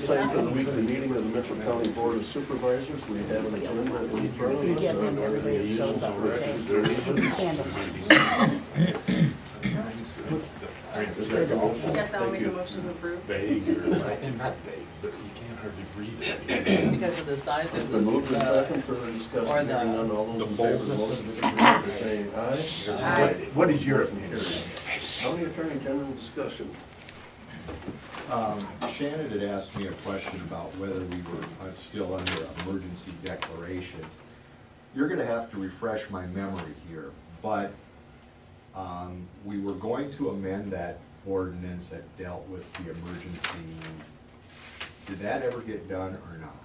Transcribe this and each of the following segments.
time for the weekly meeting of the Mitchell County Board of Supervisors. We have an agenda in front of us. Are there any additions or recommendations? Is there a motion? Yes, I'll Thank make a you. motion to approve. Vague or something, not vague, but you can't hardly read it. Because of the size It's of been moved in second, further or discussion, the- hearing none, all those the in favor of the boldness motion, of signify by saying aye. Aye. What is your opinion? County Attorney General discussion. Shannon had asked me a question about whether we were still under emergency declaration. You're gonna have to refresh my memory here, but we were going to amend that ordinance that dealt with the emergency. Did that ever get done or not?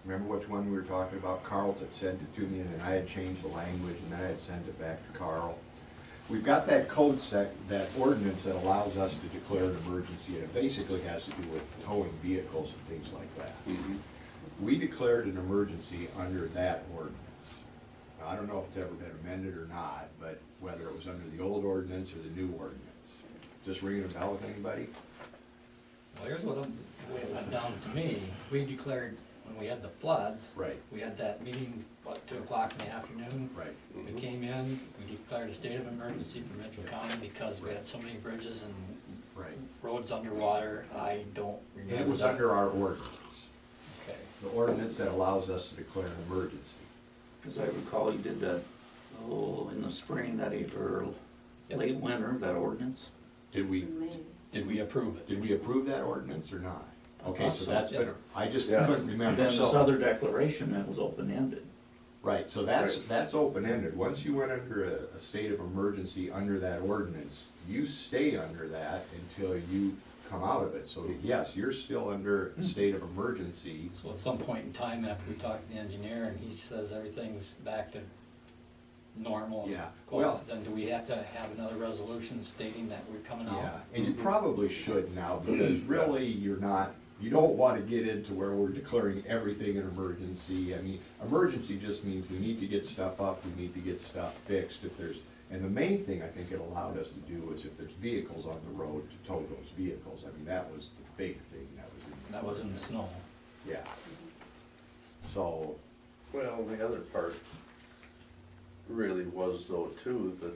Remember which one we were talking about? Carl had sent it to me, and then I had changed the language, and then I had sent it back to Carl. We've got that code that ordinance that allows us to declare an emergency, and it basically has to do with towing vehicles and things like that. We declared an emergency under that ordinance. Now, I don't know if it's ever been amended or not, but whether it was under the old ordinance or the new ordinance. Just ringing a bell with anybody? Well, here's what went down to me. We declared, when we had the floods, Right, we had that meeting, what, 2 o'clock in the afternoon? right. We came in, we declared a state of emergency for Mitchell County because we had so many bridges and Right. roads underwater. I don't remember. And it was that. under our ordinance, Okay. the ordinance that allows us to declare an emergency. As I recall, you did that, in the spring, that April, late winter, that ordinance. Did we approve it? Did we approve that ordinance or not? Okay, thought so so, that's yeah. been, I just Yeah. couldn't And remember, then this so, other declaration that was open-ended. right, so that's open-ended. Once you went under a state of emergency under that ordinance, you stay under that until you come out of it. So yes, you're still under a state of emergency. So at some point in time after we talked to the engineer and he says everything's back to normal, Yeah, close, well- then do we have to have another resolution stating that we're coming out? Yeah, and you probably should now, because really, you don't want to get into where we're declaring everything an emergency. I mean, emergency just means we need to get stuff up, we need to get stuff fixed if there's, and the main thing I think it allowed us to do is if there's vehicles on the road, to tow those vehicles. I mean, that was the big thing that was in. That was in the snow. Yeah. So, Well, the other part really was though too, that,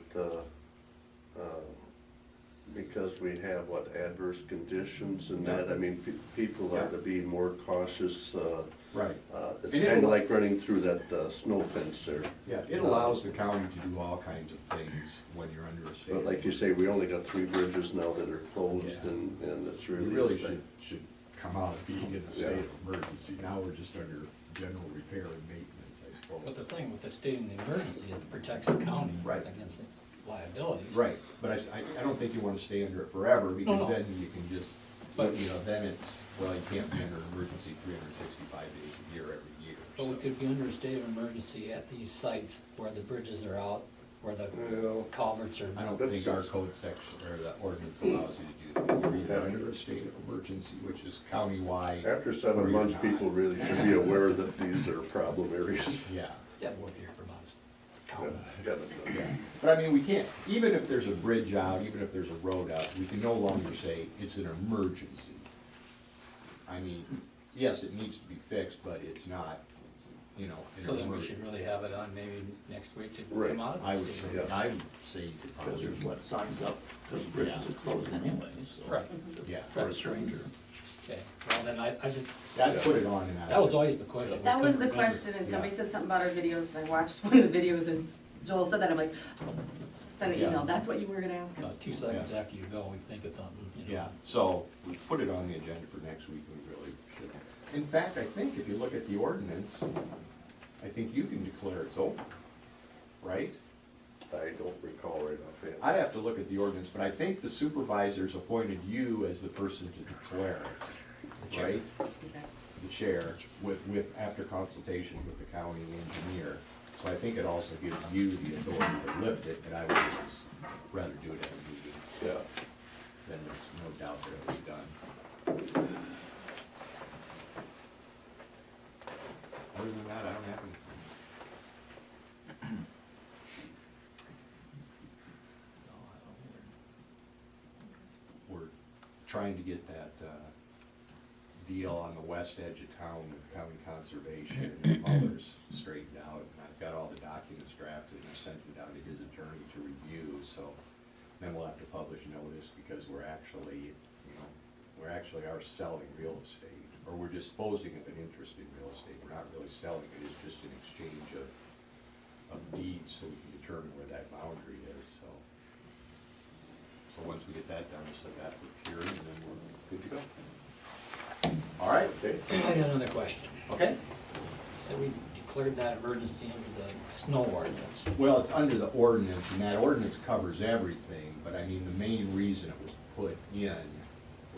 because we have what, adverse conditions and that, I mean, people are to be more cautious, right, it's And it- kinda like running through that, snow fence there. yeah, it allows the county to do all kinds of things when you're under a state. But like you say, we only got 3 bridges now that are closed Yeah. and it's We really. really should come out of being in a state Yeah. of emergency. Now we're just under general repair and maintenance, I suppose. But the thing with the state of the emergency, it protects the county Right. against liabilities. Right, but I don't think you wanna stay under it forever, because No. then you can just, But- you know, then it's, well, you can't be under an emergency 365 days a year, every year. But we could be under a state of emergency at these sites where the bridges are out, where the Well, culverts are. I don't That's- think our code section, or the ordinance allows you to do that. You're either under a state of emergency, which is countywide. After or 7 you're months, not. people really should be aware that these are problem areas. Yeah, Yeah, we're here for months. yeah. But I mean, we can't, even if there's a bridge out, even if there's a road out, we can no longer say it's an emergency. I mean, yes, it needs to be fixed, but it's not, you know, an So then we emergency. should really have it on maybe next week to Right. come out of I the would state. say, Yes. I would say you could Because probably. there's what signs up, because bridges Yeah. are closed anyway, so. Right. Yeah. For a stranger. Okay, well then I just, I'd put it on and that was always the question. That was the We couldn't remember. question, and somebody Yeah. said something about our videos, and I watched one of the videos, and Joel said that, I'm like, send an Yeah. email, that's what you were gonna ask. 2 seconds after you go, we think of something, you know. Yeah, so we put it on the agenda for next week, we really should. In fact, I think if you look at the ordinance, I think you can declare it's open, right? I don't recall right offhand. I'd have to look at the ordinance, but I think the supervisors appointed you as the person to declare it, right? Okay. The chair, after consultation with the county engineer. So I think it also gives you the authority to lift it, but I would just rather do it at a meeting, Yeah. then there's no doubt that it was done. Other than that, I don't have anything. We're trying to get that, deal on the west edge of town with county conservation and others straightened out. And I've got all the documents drafted and I sent it down to his attorney to review, so then we'll have to publish notice because we're actually, we actually are selling real estate, or we're disposing of an interest in real estate. We're not really selling it, it's just an exchange of deeds so we can determine where that boundary is, so. So once we get that done, we'll set that for hearing and then we're good to go. All right, Okay. I got another question. okay. So we declared that emergency under the snow ordinance. Well, it's under the ordinance, and that ordinance covers everything, but I mean, the main reason it was put in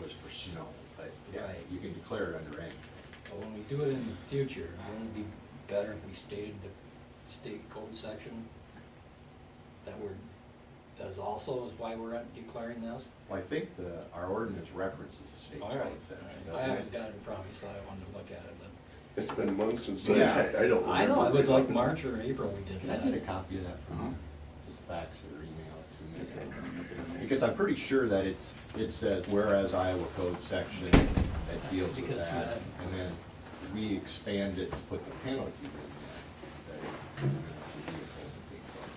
was for snow. But yeah, Right. you can declare it under any. But when we do it in the future, wouldn't it be better if we stated the state code section that we're, as also is why we're declaring this? Well, I think our ordinance references the state All code right, section, I doesn't haven't it? got it in front of me, so I wanted to look at it, but. It's been months since Yeah. I don't remember. I know, it was like March or April we did Can I that. get a copy of that from you? Uh-huh. Just fax it or email it to me? Because I'm pretty sure that it says whereas Iowa Code section that deals with Because, that. And then we expand it to put the penalty in there. that, vehicles and things like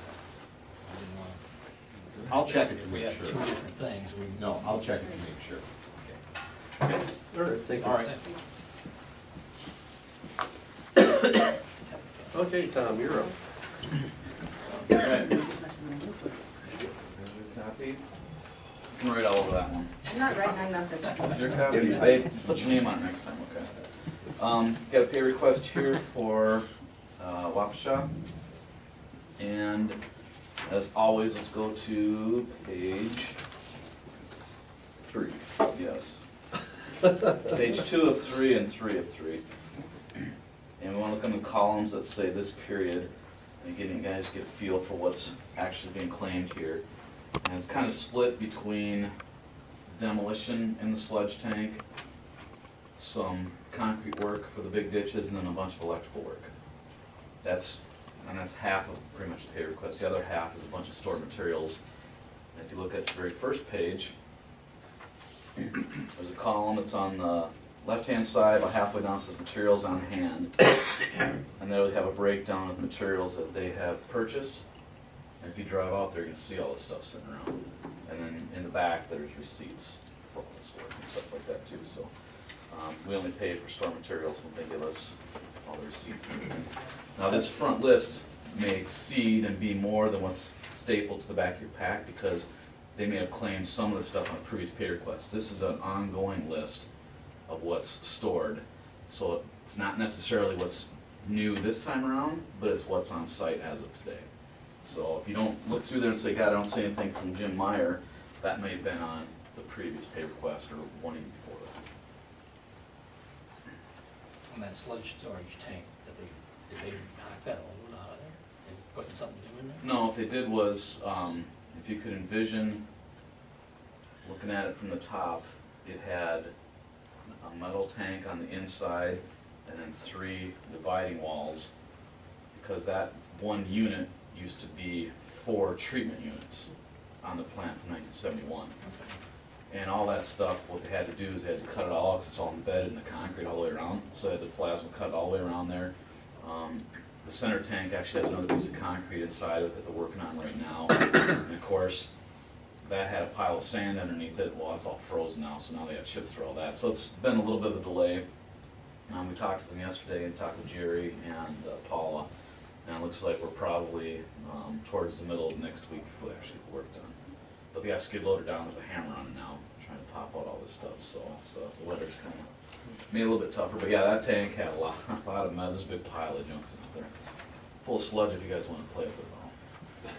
I didn't want- I'll check it to We make have sure. two different things, we. No, I'll check it to make sure. Okay. Okay. All right, thank you. All right. Okay, Tom, you're up. Copy? You can write all over that one. I'm not writing on nothing. Is your copy? I put your name on it next time, okay. Got a pay request here for Waukesha. And as always, let's go to page 3, yes. Page 2 of 3 and 3 of 3. And we want to look in the columns that say this period, and again, you guys get a feel for what's actually being claimed here. And it's kind of split between demolition in the sludge tank, some concrete work for the big ditches, and then a bunch of electrical work. That's half of pretty much the pay request. The other half is a bunch of stored materials. And if you look at the very first page, there's a column that's on the left-hand side, about halfway down, says materials on hand. And there we have a breakdown of materials that they have purchased. And if you drive out there, you can see all this stuff sitting around. And then in the back, there's receipts for all this work and stuff like that too. So we only pay for store materials when they give us all the receipts and everything. Now this front list may exceed and be more than what's stapled to the back of your pack because they may have claimed some of the stuff on a previous pay request. This is an ongoing list of what's stored. So it's not necessarily what's new this time around, but it's what's on site as of today. So if you don't look through there and say, God, I don't see anything from Jim Meyer, that may have been on the previous pay request or one even before that. On that sludge storage tank, did they knock that old one out of there? They putting something new in there? No, what they did was, if you could envision looking at it from the top, it had a metal tank on the inside and then 3 dividing walls, because that one unit used to be 4 treatment units on the plant from 1971. Okay. And all that stuff, what they had to do is they had to cut it all, because it's all embedded in the concrete all the way around. So they had the plasma cut all the way around there. The center tank actually has another piece of concrete inside of it that they're working on right now. And of course, that had a pile of sand underneath it. Well, it's all frozen now, so now they got chips through all that. So it's been a little bit of a delay. We talked to them yesterday and talked with Jerry and Paula. And it looks like we're probably towards the middle of next week before they actually get work done. But they got skid loader down, there's a hammer on it now, trying to pop out all this stuff, so it's, the weather's kind of made it a little bit tougher. But yeah, that tank had a lot of metal, there's a big pile of junk in there. Full of sludge if you guys want to play with it at all.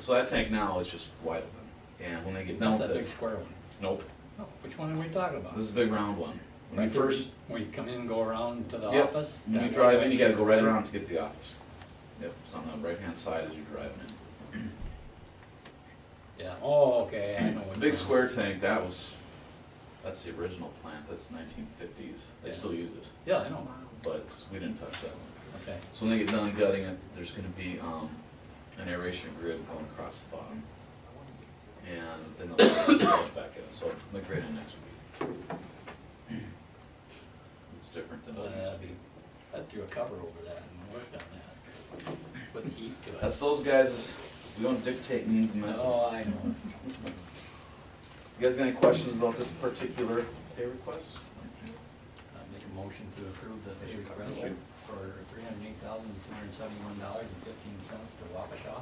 So that tank now is just wide open, and when they get done That's with that it. big square one. Nope, Oh, which one are we talking about? this is a big round one. When Right you there, first, when you come in and go around to the Yep. office? when you That drive way? in, you gotta go right around to get to the office. Yep, it's on the right-hand side as you're driving in. Yeah, oh, okay, I know what. Big square tank, that's the original plant, that's 1950s. They Yeah. still use it, Yeah, I know, but we didn't touch that one. okay. So when they get done gutting it, there's gonna be an aeration grid going across the bottom. and then they'll put storage back in, so they're grading next week. It's different than what it used to be. I threw a cover over that and worked on that. Put the heat to it. That's those guys, we don't dictate means and methods. Oh, I know. You guys got any questions about this particular pay request? I make a motion to approve the pay request for $308,271.15 to Waukesha.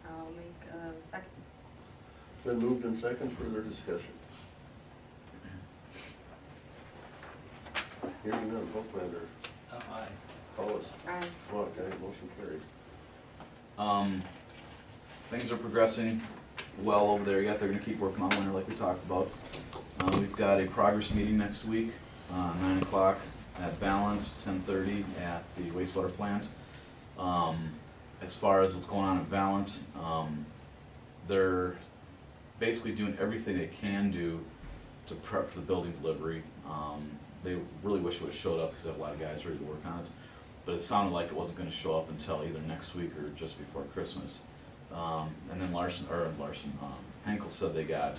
I'll make a second. Been moved in second, further discussion. Hearing none, Hoaglander, Aye. Paulus, Aye. Walk, aye, motion carried. Things are progressing well over there yet. They're gonna keep working on winter like we talked about. We've got a progress meeting next week, 9 o'clock at Balance, 10:30 at the wastewater plant. As far as what's going on at Balance, they're basically doing everything they can do to prep for the building delivery. They really wish it would've showed up because they have a lot of guys ready to work on it. But it sounded like it wasn't gonna show up until either next week or just before Christmas. And then Henkel said they got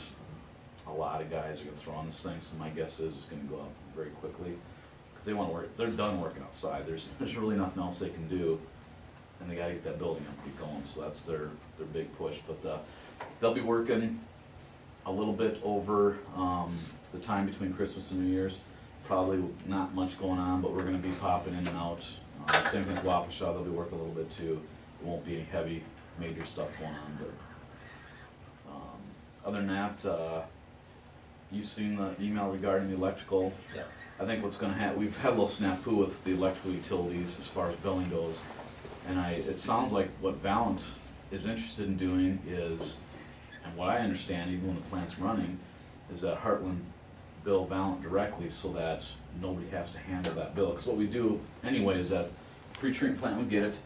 a lot of guys are gonna throw on this thing, so my guess is it's gonna go up very quickly. Cause they wanna work, they're done working outside, there's really nothing else they can do. And they gotta get that building up and going, so that's their big push. But, they'll be working a little bit over, the time between Christmas and New Year's. Probably not much going on, but we're gonna be popping in and out. Same thing with Waukesha, they'll be working a little bit too. It won't be any heavy, major stuff going on, but, other than that, you've seen the email regarding the electrical. Yeah. I think what's gonna happen, we've had a little snafu with the electrical utilities as far as billing goes. And it sounds like what Valent is interested in doing is, and what I understand, even when the plant's running, is that Heartland bill Valent directly so that nobody has to handle that bill. Because what we do anyway is that pre-treatment plant would get it,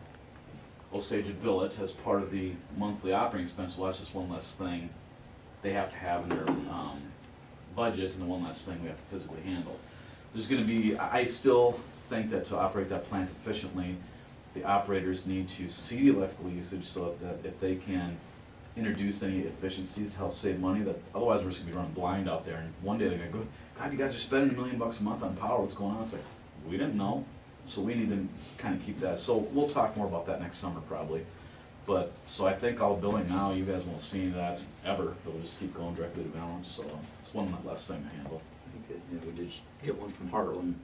Osage would bill it as part of the monthly operating expense. Well, that's just one less thing they have to have in their budget, and the one less thing we have to physically handle. There's gonna be, I still think that to operate that plant efficiently, the operators need to see the electrical usage so that if they can introduce any efficiencies to help save money, that otherwise we're just gonna be running blind out there, and one day they're gonna go, God, you guys are spending $1 million a month on power, what's going on? It's like, we didn't know, so we need to kind of keep that. So we'll talk more about that next summer probably. But, so I think all billing now, you guys won't see that ever, it'll just keep going directly to Balance, so it's one less thing to handle. Yeah, we did get one from Heartland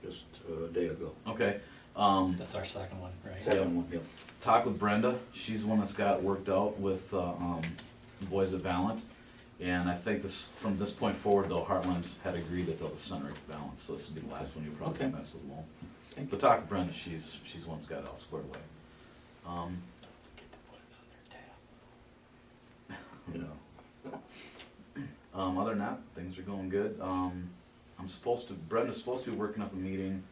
just a day ago. Okay, That's our second one, right? Second one, yeah. talk with Brenda, she's the one that's got it worked out with, the boys at Valent. And I think this, from this point forward though, Heartland had agreed that they'll just send it to Valent, so this will be the last one you probably Okay. mess with them all. Thank But talk to Brenda, she's the one that's got it all squared away. Get to put it on their tab. You know. Other than that, things are going good. Brenda's supposed to be working up a meeting.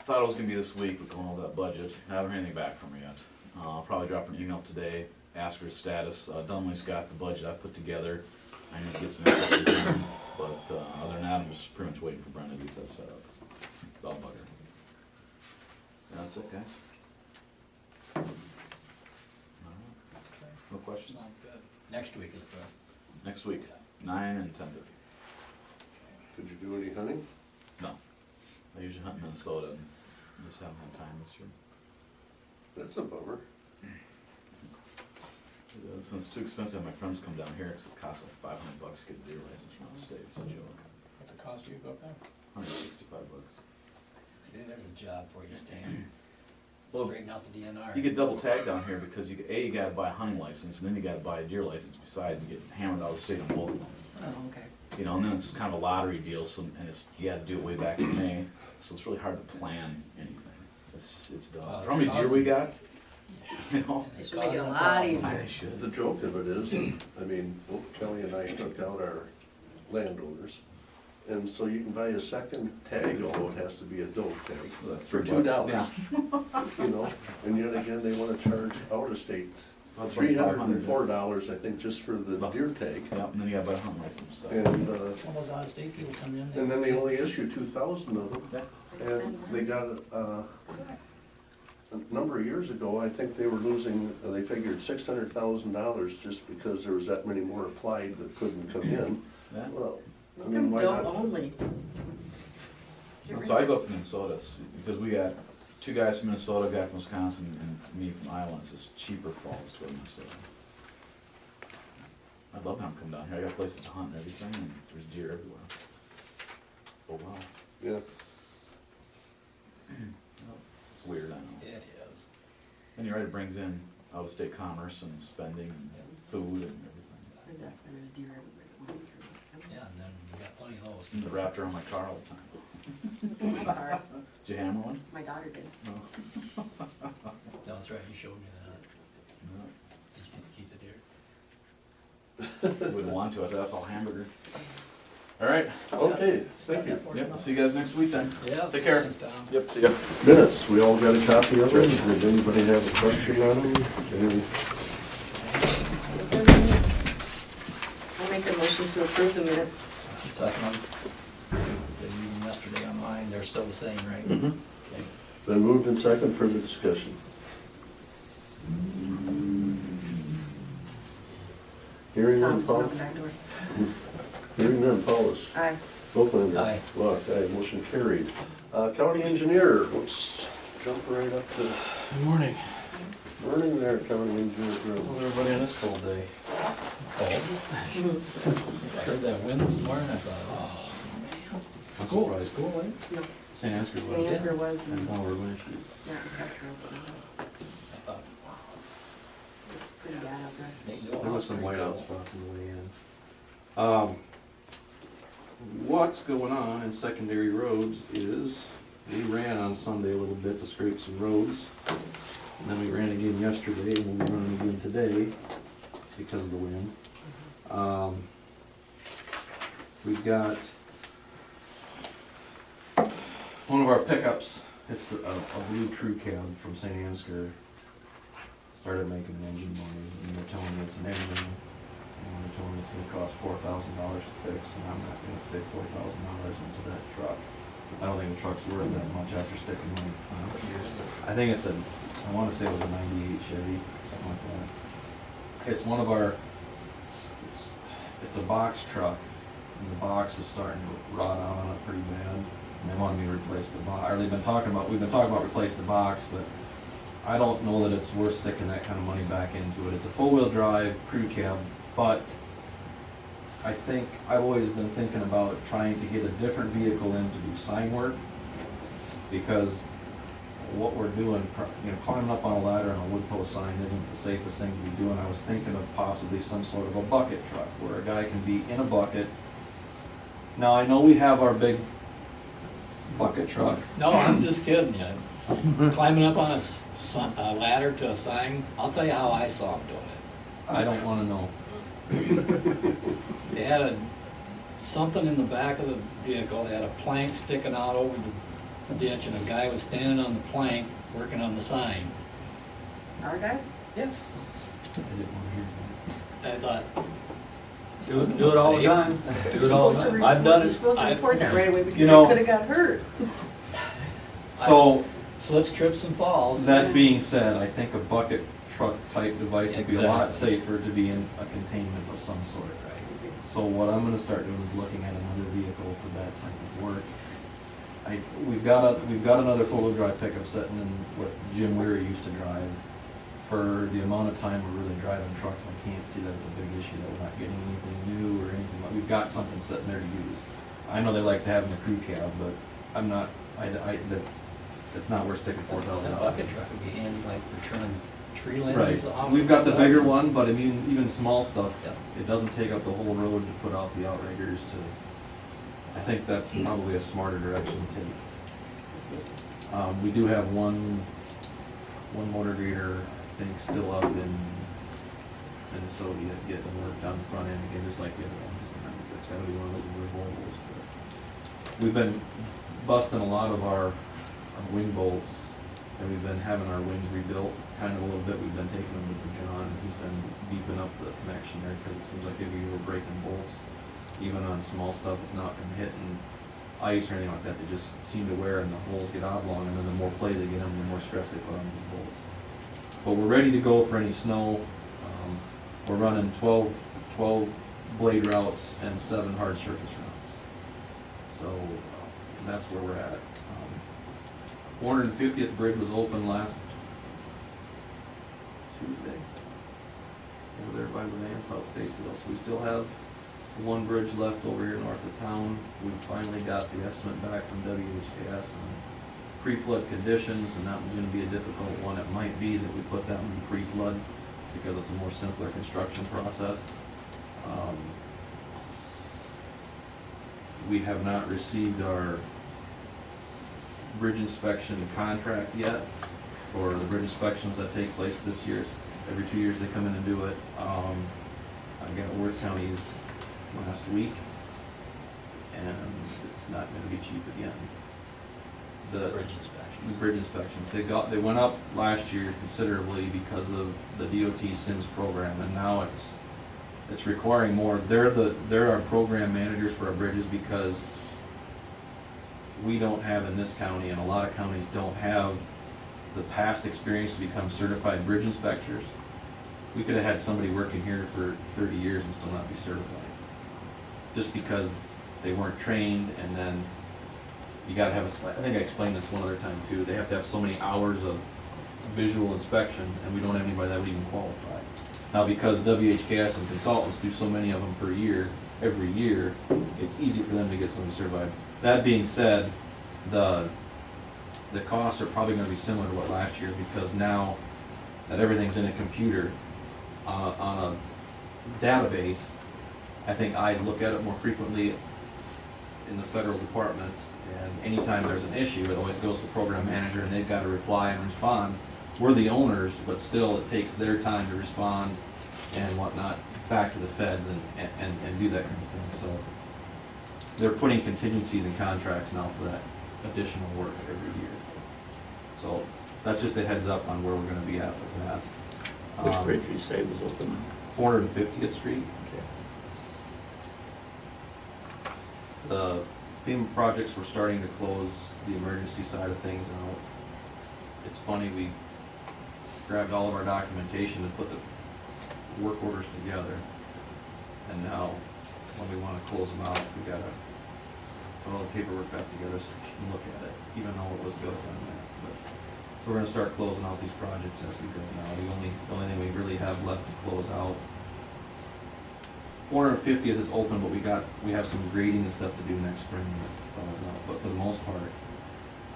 Thought it was gonna be this week, but going over that budget. I haven't heard anything back from her yet. I'll probably drop her an email today, ask her her status. Dunley's got the budget I put together. I need to get some info from him, but other than that, I'm just pretty much waiting for Brenda to get that set up. I'll bug her. And that's it, guys. All right. No questions? Sounds good. Next week is the, Next week, 9 and 10:30. Did you do any hunting? No. I usually hunt in Minnesota and just haven't had time this year. That's a bummer. Since it's too expensive, my friends come down here because it costs like $500 to get a deer license from the state. It's a joke. what's it cost you to go up there? $165. See, there's a job for you, Stan. Well, Straighten out the DNR. You get double tagged down here because you gotta buy a hunting license and then you gotta buy a deer license besides. You get hammered out of the state on both of them. Oh, okay. You know, and then it's kind of a lottery deal, so, and you gotta do it way back in May, so it's really hard to plan anything. It's dumb. Well, For how many deer we got, you know? They should make it a lot They easier. should. The joke of it is, I mean, both Kelly and I took out our landowners. And so you can buy a second tag, although it has to be a doe tag, Well, that's for $3. $2. Yeah. You know, and yet again, they wanna charge out of state About $3,500. $304, I think, just for the deer tag. Yeah, and then you gotta buy a hunting license, so. And, All those out-of-state people come in. and then they only issue 2,000 of them. Yeah. And they got, a number of years ago, I think they were losing, they figured $600,000 just because there was that many more applied that couldn't come in. Yeah. Well, I Make mean, them why dope not? only. Get rid So I of go up to Minnesota, because we got two guys from Minnesota, a guy from Wisconsin, and me from Iowa. It's just cheaper falls to go to Minnesota. I'd love to have them come down here. I got places to hunt and everything, and there's deer everywhere. Oh wow, Yeah, it's weird, I know. It is. And you're right, it brings in out-of-state commerce and spending and food and everything. And that's why there's deer everywhere. When winter is coming. Yeah, and then we got plenty of those. And the raptor on my car all the time. My car, Did you hammer one? my daughter did. No. That's right, you showed me that. No. Did you get to keep the deer? Wouldn't want to, that's all hamburger. All right, okay, thank you. yep, I'll see you guys next week then. Yeah. Take care. Thanks, Tom. Yep, see ya. Minutes, we all got a copy of it. Did anybody have a question on them? Any- I'll make a motion to approve the minutes. Second one. Did you yesterday on mine, they're still the same, right? Mhm. Okay. Been moved in second for the discussion. Hearing none, Tom's going Paul? out the back door. Hearing none, Paulus? Aye. Oaklander? Aye. Block, aye, motion carried. County engineer, let's jump right up to, Good morning. morning there, county engineer. How's everybody on this cold day? Cold. I heard that wind this morning, I thought, oh, man. I'm School, surprised. school, eh? No, St. Ansgar St. was. Ansgar was, and, Oh, we're going. yeah, Tesco, but it was- I thought, wow. it's pretty bad out there. They go There was out some pretty whiteout cold. spots on the way in. What's going on in secondary roads is, we ran on Sunday a little bit to scrape some roads. And then we ran again yesterday, and we'll be running again today because of the wind. We've got one of our pickups, it's a blue crew cab from St. Ansgar, started making an engine noise, and they're telling me it's an engine. And they're telling me it's gonna cost $4,000 to fix, and I'm not gonna stick $4,000 into that truck. I don't think the truck's worth that much after sticking money. What year is it? I think I wanna say it was a '98 Chevy, something like that. It's one of our, it's a box truck, and the box was starting to rot out on it pretty bad. And they wanted me to replace the box, or we've been talking about replacing the box, but I don't know that it's worth sticking that kind of money back into it. It's a four-wheel drive crew cab, but I think, I've always been thinking about trying to get a different vehicle in to do sign work, because what we're doing, climbing up on a ladder on a wood post sign isn't the safest thing to be doing. I was thinking of possibly some sort of a bucket truck, where a guy can be in a bucket. Now, I know we have our big bucket truck. No, I'm just kidding you. Climbing up on a ladder to a sign, I'll tell you how I saw him doing it. I don't wanna know. They had something in the back of the vehicle, they had a plank sticking out over the ditch, and a guy was standing on the plank, working on the sign. Our guys? Yes. I didn't wanna hear I thought. Do it all the time. Do it all the time. I've done You're it. supposed to report that right away because You they know- could've got hurt. that. So, Slips, trips, and falls. that being said, I think a bucket truck type device would be a lot Exactly. safer to be in a containment of some sort. So what I'm gonna start doing is looking at another vehicle for that type of work. We've got another four-wheel drive pickup sitting in what Jim Weary used to drive. For the amount of time we're really driving trucks, I can't see that it's a big issue that we're not getting anything new or anything, but we've got something sitting there to use. I know they like to have in a crew cab, but I'm not, it's not worth sticking $4,000. That bucket truck would be handy like for trimming tree Right, limbs off. we've and got the stuff. bigger one, but I mean, even small stuff, Yep. it doesn't take up the whole road to put out the outriggers to, I think that's probably a smarter direction to take. Let's see. We do have one motor grader, I think, still up in Minnesota yet getting work done front end again, just like the other ones. It's gotta be one of those weird Volvos, but we've been busting a lot of our wing bolts, and we've been having our wings rebuilt kind of a little bit. We've been taking them to John, he's been beefing up the connection there, because it seems like if you were breaking bolts, even on small stuff, it's not from hitting ice or anything like that, they just seem to wear and the holes get oblong, and then the more play they get them, the more stress they put on the holes. But we're ready to go for any snow. We're running 12 blade routes and 7 hard surface routes. So that's where we're at. 450th bridge was open last Tuesday. Over there by Renee, South Stacyville. So we still have one bridge left over here north of town. We finally got the estimate back from WHKS on pre-flood conditions, and that was gonna be a difficult one. It might be that we put that one in pre-flood because it's a more simpler construction process. We have not received our bridge inspection contract yet for the bridge inspections that take place this year. Every 2 years they come in and do it. I got Worth County's last week, and it's not gonna be cheap again. The Bridge inspections. bridge inspections, they went up last year considerably because of the DOT SIMS program, and now it's requiring more. They're our program managers for our bridges because we don't have in this county, and a lot of counties don't have the past experience to become certified bridge inspectors. We could have had somebody working here for 30 years and still not be certified. Just because they weren't trained, and then you gotta have I think I explained this one other time too, they have to have so many hours of visual inspection, and we don't have anybody that would even qualify. Now, because WHKS and consultants do so many of them per year, every year, it's easy for them to get somebody certified. That being said, the costs are probably gonna be similar to what last year, because now that everything's in a computer, on a database, I think eyes look at it more frequently in the federal departments, and anytime there's an issue, it always goes to the program manager, and they've got to reply and respond. We're the owners, but still, it takes their time to respond and whatnot back to the feds and do that kind of thing. So they're putting contingencies in contracts now for that additional work every year. So that's just a heads up on where we're gonna be at with that. Which bridge you say was open? 450th Street. Okay. The FEMA projects were starting to close the emergency side of things out. It's funny, we grabbed all of our documentation and put the work orders together. And now, when we wanna close them out, we gotta put all the paperwork back together so we can look at it, even though it was built on that. But, so we're gonna start closing out these projects as we go now. The only thing we really have left to close out, 450th is open, but we have some grading and stuff to do next spring that thaws out. But for the most part,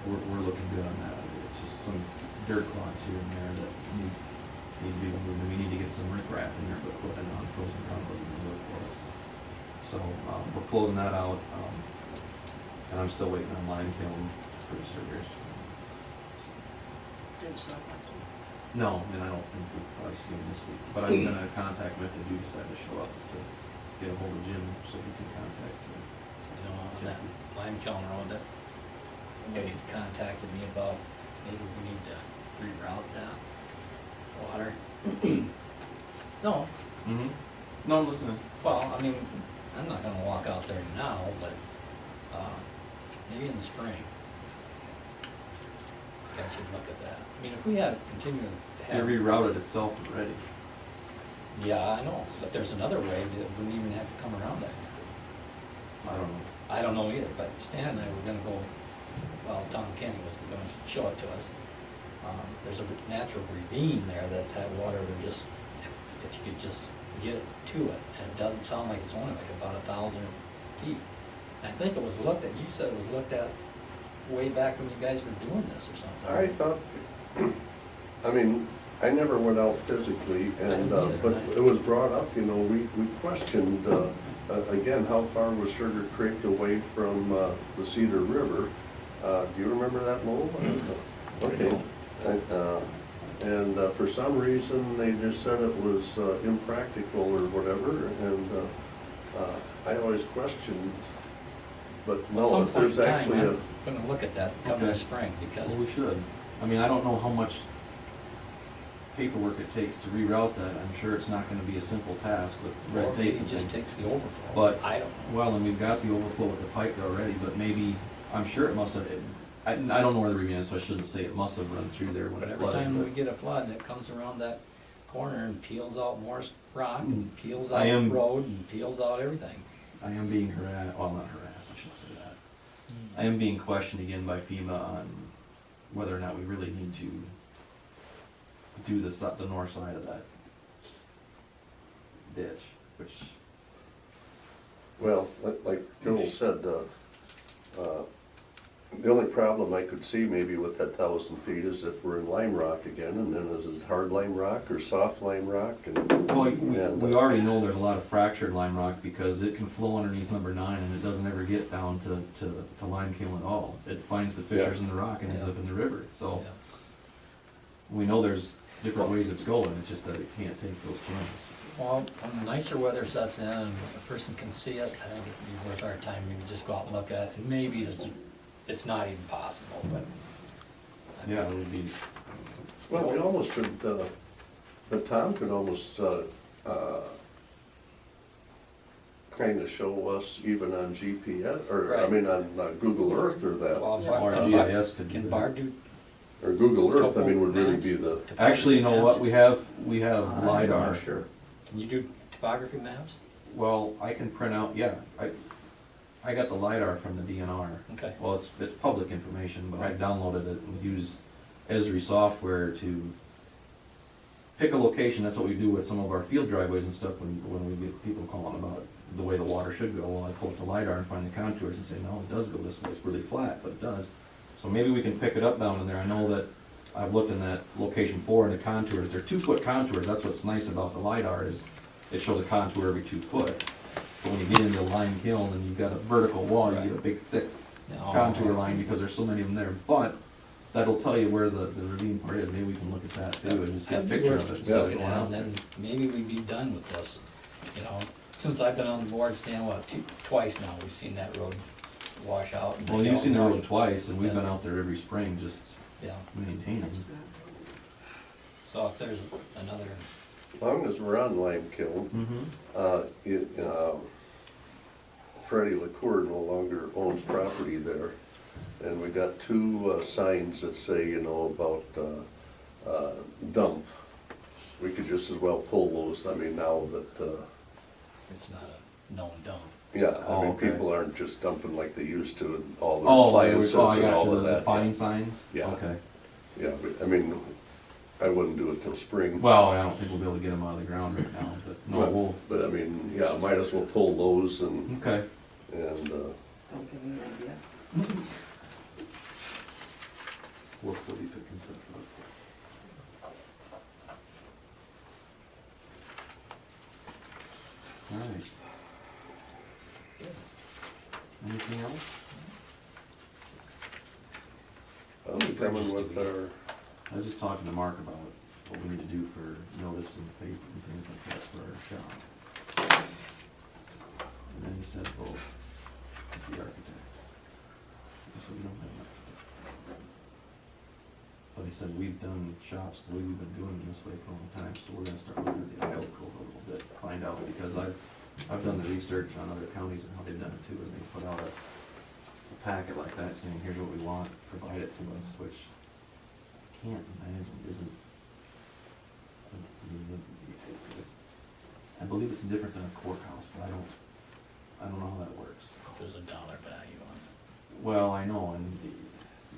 we're looking good on that. It's just some dirt clods here and there that need to be removed. We need to get some riprap in there, but put it on frozen compost and work for us. So, we're closing that out, and I'm still waiting on lime kiln for the surveyors to come. Didn't show up last week. No, and I don't think we'll probably see him this week, but I'm gonna contact him if they do decide to show up to get a hold of Jim so we can contact him. You know, on that lime kiln road, that somebody contacted me about, maybe we need to reroute that water. No, Mm-hmm. No, I'm listening. well, I mean, I'm not gonna walk out there now, but, maybe in the spring. I should look at that. I mean, if we had continued to It have. rerouted itself already. Yeah, I know, but there's another way that wouldn't even have to come around that. I don't know. I don't know either, but Stan and I were gonna go, well, Tom Kenny was gonna show it to us. There's a natural ravine there that water would just, if you could just get to it, and it doesn't sound like it's only like about 1,000 feet. And I think it was looked at, you said it was looked at way back when you guys were doing this or something. I thought, I mean, I never went out physically, I and, didn't either, but right. it was brought up, you know, we questioned, again, how far was Sugar Creek away from, the Cedar River? Do you remember that, Lowell? Okay. And for some reason, they just said it was impractical or whatever, and I always questioned, but Well, no, some if point there's in time, actually a, I'm gonna look at that come Okay. this spring, because Well, we should. I mean, I don't know how much, paperwork it takes to reroute that, I'm sure it's not gonna be a simple task with Or red maybe tape it and just things. takes the overflow. But- I don't know. Well, and we've got the overflow with the pipe already, but maybe, I'm sure it must have, I don't know where the ravine is, so I shouldn't say it must have run through there when But it every flooded. time we but- get a flood, it comes around that corner and peels out more rock and peels I out am- road and peels out everything. I am being harassed, well, not harassed, I shouldn't say that. I am being questioned again by FEMA on whether or not we really need to do the north side of that ditch, which, Well, like Joel said, the only problem I could see maybe with that 1,000 feet is if we're in lime rock again, and then is it hard lime rock or soft lime rock? And well, and, we already know there's a lot of fractured lime rock because it can flow underneath number 9 and it doesn't ever get down to lime kiln at all. It finds the fissures in the rock and ends Yeah. up in the river, so Yeah. we know there's different ways it's going, it's just that it can't take those channels. Well, when the nicer weather sets in and a person can see it, I think it'd be worth our time, maybe just go out and look at it, and maybe it's not even possible, but. Yeah, it would be, well, we almost could, but Tom could almost kind of show us even on GPS, or I Right. mean on Google Earth or that, Well, Yeah. or can GIS could do Can that. Bard do? or Google Earth, I mean, would really Maps. be the, Actually, you know what, Maps? we have I'm LiDAR. not sure. Can you do topography maps? Well, I can print out, yeah, I got the LiDAR from the DNR. Okay. Well, it's public information, but I downloaded it and used Esri software to pick a location. That's what we do with some of our field driveways and stuff when we get people calling about the way the water should go. Well, I pull up the LiDAR and find the contours and say, no, it does go this way. It's really flat, but it does. So maybe we can pick it up down in there. I know that I've looked in that location before and the contours, they're 2-foot contours. That's what's nice about the LiDAR is it shows a contour every 2 foot. But when you get into lime kiln and you've got a vertical wall, you get a big thick contour line because there's so many of them there. But that'll tell you where the ravine part is. Maybe we can look at that too and just get a That'd be picture worth of it. looking at, and then maybe we'd be done with this, you know. Since I've been on the board, Stan, twice now, we've seen that road wash out. and Well, they you've all seen the wash- road twice and we've Yeah. been out there every spring just Yeah, maintaining. so if there's another, as long as we're on lime kiln, Freddie LaCour no longer owns property there. And we got 2 signs that say, you know, about dump. We could just as well pull those, I mean, now that, it's not a known dump. yeah, I Oh, mean, okay. people aren't just dumping like they used to, and all their Oh, appliances I and got all you, of the that. fine sign? Yeah. Okay. Yeah, but, I mean, I wouldn't do it till spring. Well, I don't think we'll be able to get them out of the ground right now, but no, we'll, But I mean, yeah, might as well pull those and, okay. Don't give me an idea. We'll still be picking stuff up. Alright. Anything else? I'll be coming with our, I was just talking to Mark about what we need to do for notice and paper and things like that for our shop. And then he said, well, he's the architect. I said, we don't have an architect. But he said, we've done shops the way we've been doing it this way for a long time, so we're gonna start looking at the Iowa code a little bit, find out, because I've done the research on other counties and how they've done it too, and they put out a packet like that saying, here's what we want, provide it to us, which I can't imagine isn't, I believe it's different than a courthouse, but I don't know how that works. There's a dollar value on it. Well, I know,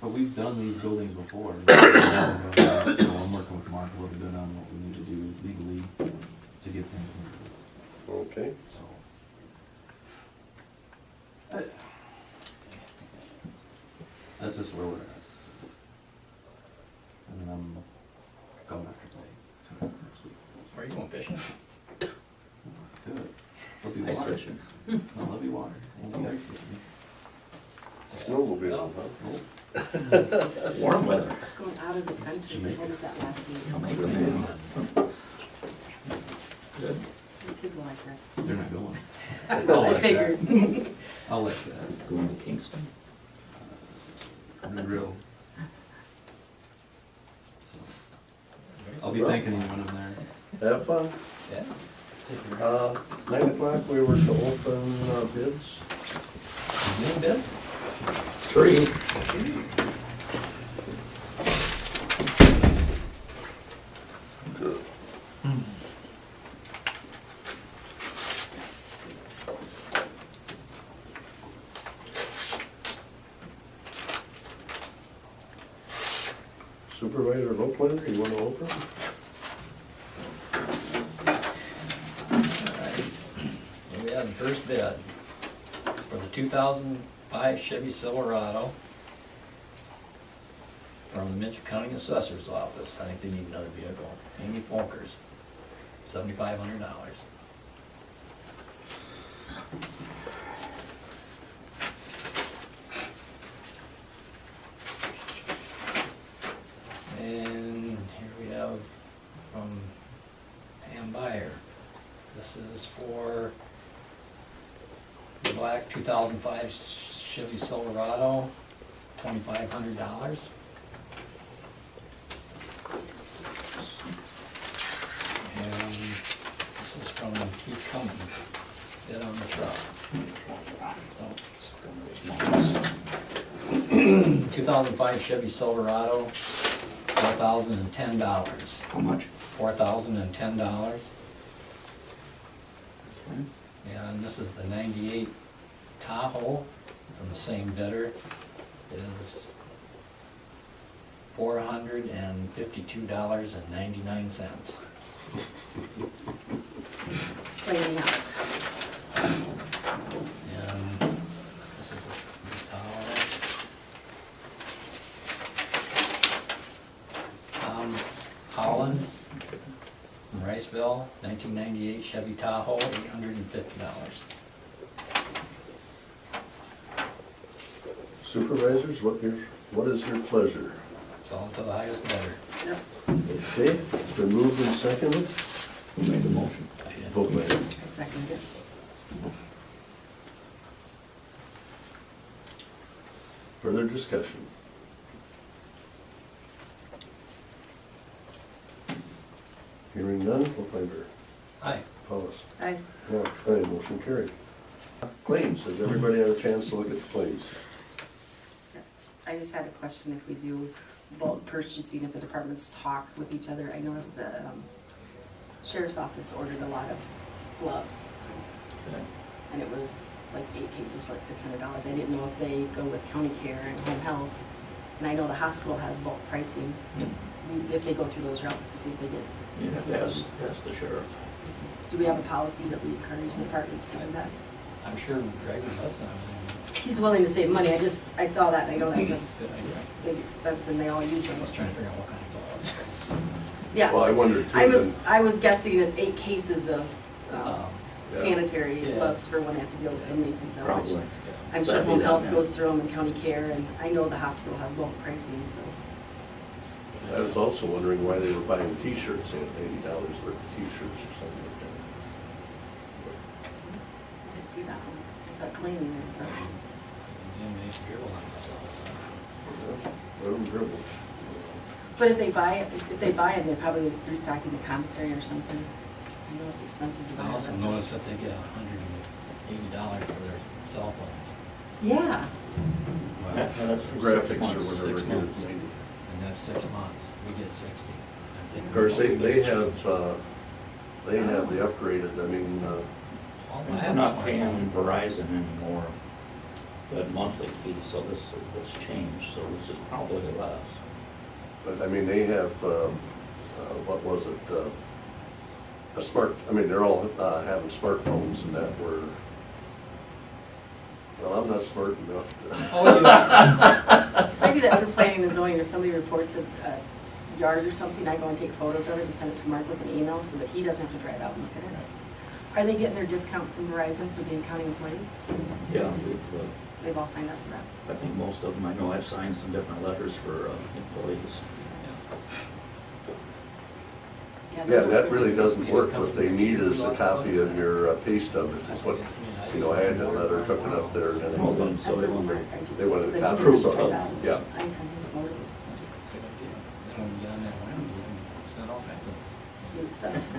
but we've done these buildings before. So I'm working with Mark a little bit on what we need to do legally to get things moving, okay. so. That's just where we're at. And then I'm going after today, next week. Where are you going fishing? Good. There'll be Ice water. fishing. No, there'll be water. Won't be ice fishing. Snowmobile, Well, huh? It's warm weather. It's going out of the country, they told us that last week. Good. The kids will like that. They're not going. I figured. I'll let that. Going to Kingston. Real. So, I'll be thinking of you when I'm there. Have fun. Yeah. 9 o'clock, we were to open bids. New bids? 3. Supervisor Lopeland, you wanna open? Alright. Here we have the first bid. It's for the 2005 Chevy Silverado from the Mitchell County Assessor's Office. I think they need another vehicle. Amy Folkers, $7,500. And here we have from Pam Buyer. This is for the black 2005 Chevy Silverado, $2,500. And this is from Keith Cummins, bid on the truck. Oh, 2005 Chevy Silverado, $4,010. How much? $4,010. And this is the 98 Tahoe from the same bidder, is $452.99. Flaming out. And this is a Tahoe. Holland from Riceville, 1998 Chevy Tahoe, $850. Supervisors, what is your pleasure? It's all to the highest bidder. Yep. Okay, it's been moved and seconded. Who made the motion? Vote by I second it. further discussion. Hearing none, vote by favor. Aye. Opposed? Aye. No, aye, motion carried. Claims, has everybody had a chance to look at the claims? Yes. I just had a question if we do bulk purchasing, if the departments talk with each other. I noticed the sheriff's office ordered a lot of gloves, Okay. and it was like 8 cases for like $600. I didn't know if they go with county care and home health, and I know the hospital has bulk pricing, if they go through those routes to see if they get You have some to savings. ask the sheriff. Do we have a policy that we encourage the departments to do that? I'm sure Greg does that. He's willing to save money. I saw that, and I know that's a Good idea. big expense, and they all use I them. was trying to figure out what kind of gloves. Yeah. Well, I wondered too. I was guessing it's 8 cases of Yeah. sanitary Yeah. gloves for when they have to deal with inmates and stuff. Probably. I'm sure That'd be home that, health yeah. goes through them and county care, and I know the hospital has bulk pricing, so. I was also wondering why they were buying T-shirts, they had $80 worth of T-shirts or something like that. I didn't see that one. It's that cleaning and stuff. Inmates dribble on themselves. Yeah, let them dribble. But if they buy them, they're probably restocking the commissary or something. I know it's expensive to buy I all also that stuff. noticed that they get $180 for their cell phones. Yeah, That's for 6 Graphics or months. whatever 6 it months. is. And that's 6 months. We get 60. I'm thinking, Of course, they we get have, cheap. they have the upgraded, I mean, All my We're apps not are- paying Verizon anymore, that monthly fee, so this changed, so this is probably less. but I mean, they have, what was it? A smart, I mean, they're all having smartphones and that were, well, I'm not smart enough to. Oh, yeah. because I do that for planning and zoning. If somebody reports a yard or something, I go and take photos of it and send it to Mark with an email so that he doesn't have to drive out and look at it. Are they getting their discount from Verizon for being county employees? Yeah, They've all signed up for that. I think most of them, I know I've signed some different letters for employees. Yeah, those are that good. really doesn't work. What they need is a copy of your pay stub, is what, you know, I had that letter, took it up there, and Well, then then, so they want I to, just- they wanted so a that he copy, doesn't so, drive out. yeah. I send him photos. Good idea. Then when we get on that Wednesday, we can send all kinds stuff.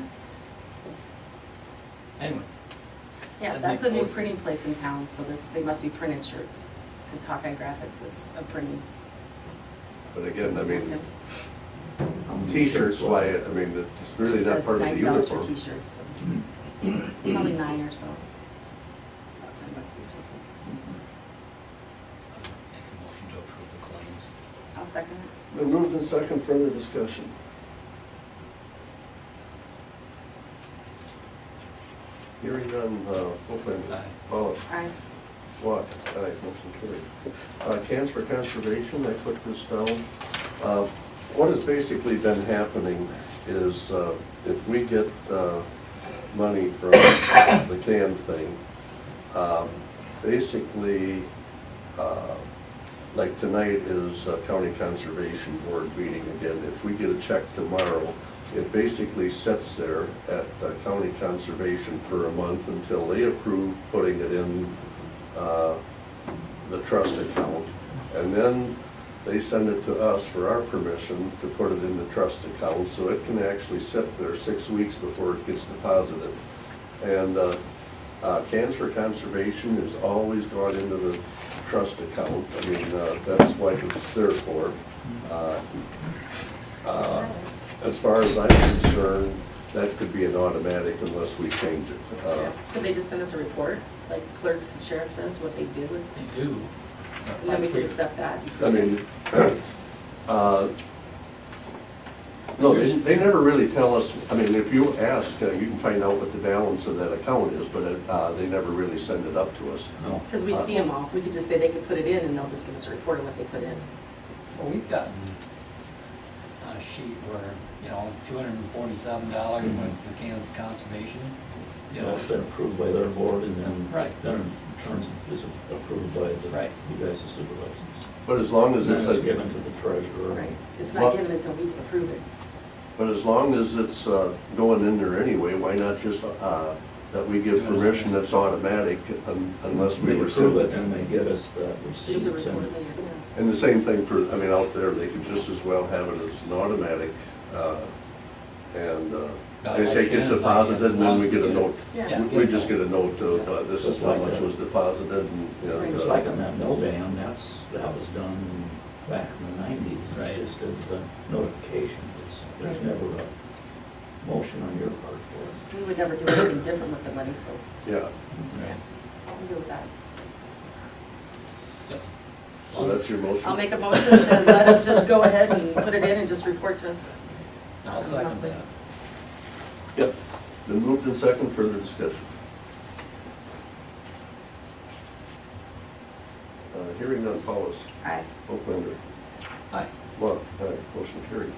Anyway, Yeah, I'd that's make a a new motion. printing place in town, so they must be printed shirts, because Hawkeye Graphics is a printing. But again, I That's mean, him. How many t-shirts, shirts why, will- I mean, it's really Just not says part of the $90 for uniform. t-shirts, so probably 9 or so. About $10 each, I think. make a motion to approve the claims. I'll second it. Been moved in second, further discussion. Hearing none, Oakland, Aye. Paulus, Aye. Watt, aye, motion carried. Cans for conservation, I put this down. What has basically been happening is, if we get, money from the can thing, basically, like tonight is County Conservation Board meeting again. If we get a check tomorrow, it basically sits there at County Conservation for a month until they approve putting it in the trust account. And then they send it to us for our permission to put it in the trust account, so it can actually sit there 6 weeks before it gets deposited. And Cans for Conservation is always gone into the trust account. I mean, that's what it's there for. As far as I'm concerned, that could be an automatic unless we change it. Could they just send us a report, like clerks, the sheriff does, what they did with, They do. and then we could accept that? I mean, no, they never really tell us, I mean, if you ask, you can find out what the balance of that account is, but they never really send it up to us. No. Because we see them all. We could just say they could put it in, and they'll just give us a report of what they put in. Well, we've gotten on a sheet where, $247 went for cans of conservation. You know, it's been approved by their board and then. Right. Then in turn is approved by the. Right. You guys as supervisors. But as long as And it's, then it's given to the treasurer. Right. It's Well- not given until we approve it. but as long as it's going in there anyway, why not just, that we give permission that's automatic unless we They rescind approve it it? and they get us the It's receipts a report and. later, yeah. And the same thing for, I mean, out there, they could just as well have it as an automatic, and they say it gets deposited, and then we get a note. Yeah. We just get a note of, this is how much was deposited, and, It's like on that mill dam, that was done back in the 90s. Right. It's just as a notification. There's never a motion on your part for We would never do anything different with the money, so, yeah, it. yeah, I'm good with that. so that's your motion? I'll make a motion to let them just go ahead and put it in and just report to us. I'll second that. Yep. Been moved in second, further discussion. Hearing none, Paulus, Aye. Oaklander, Aye. Watt, aye, motion carried.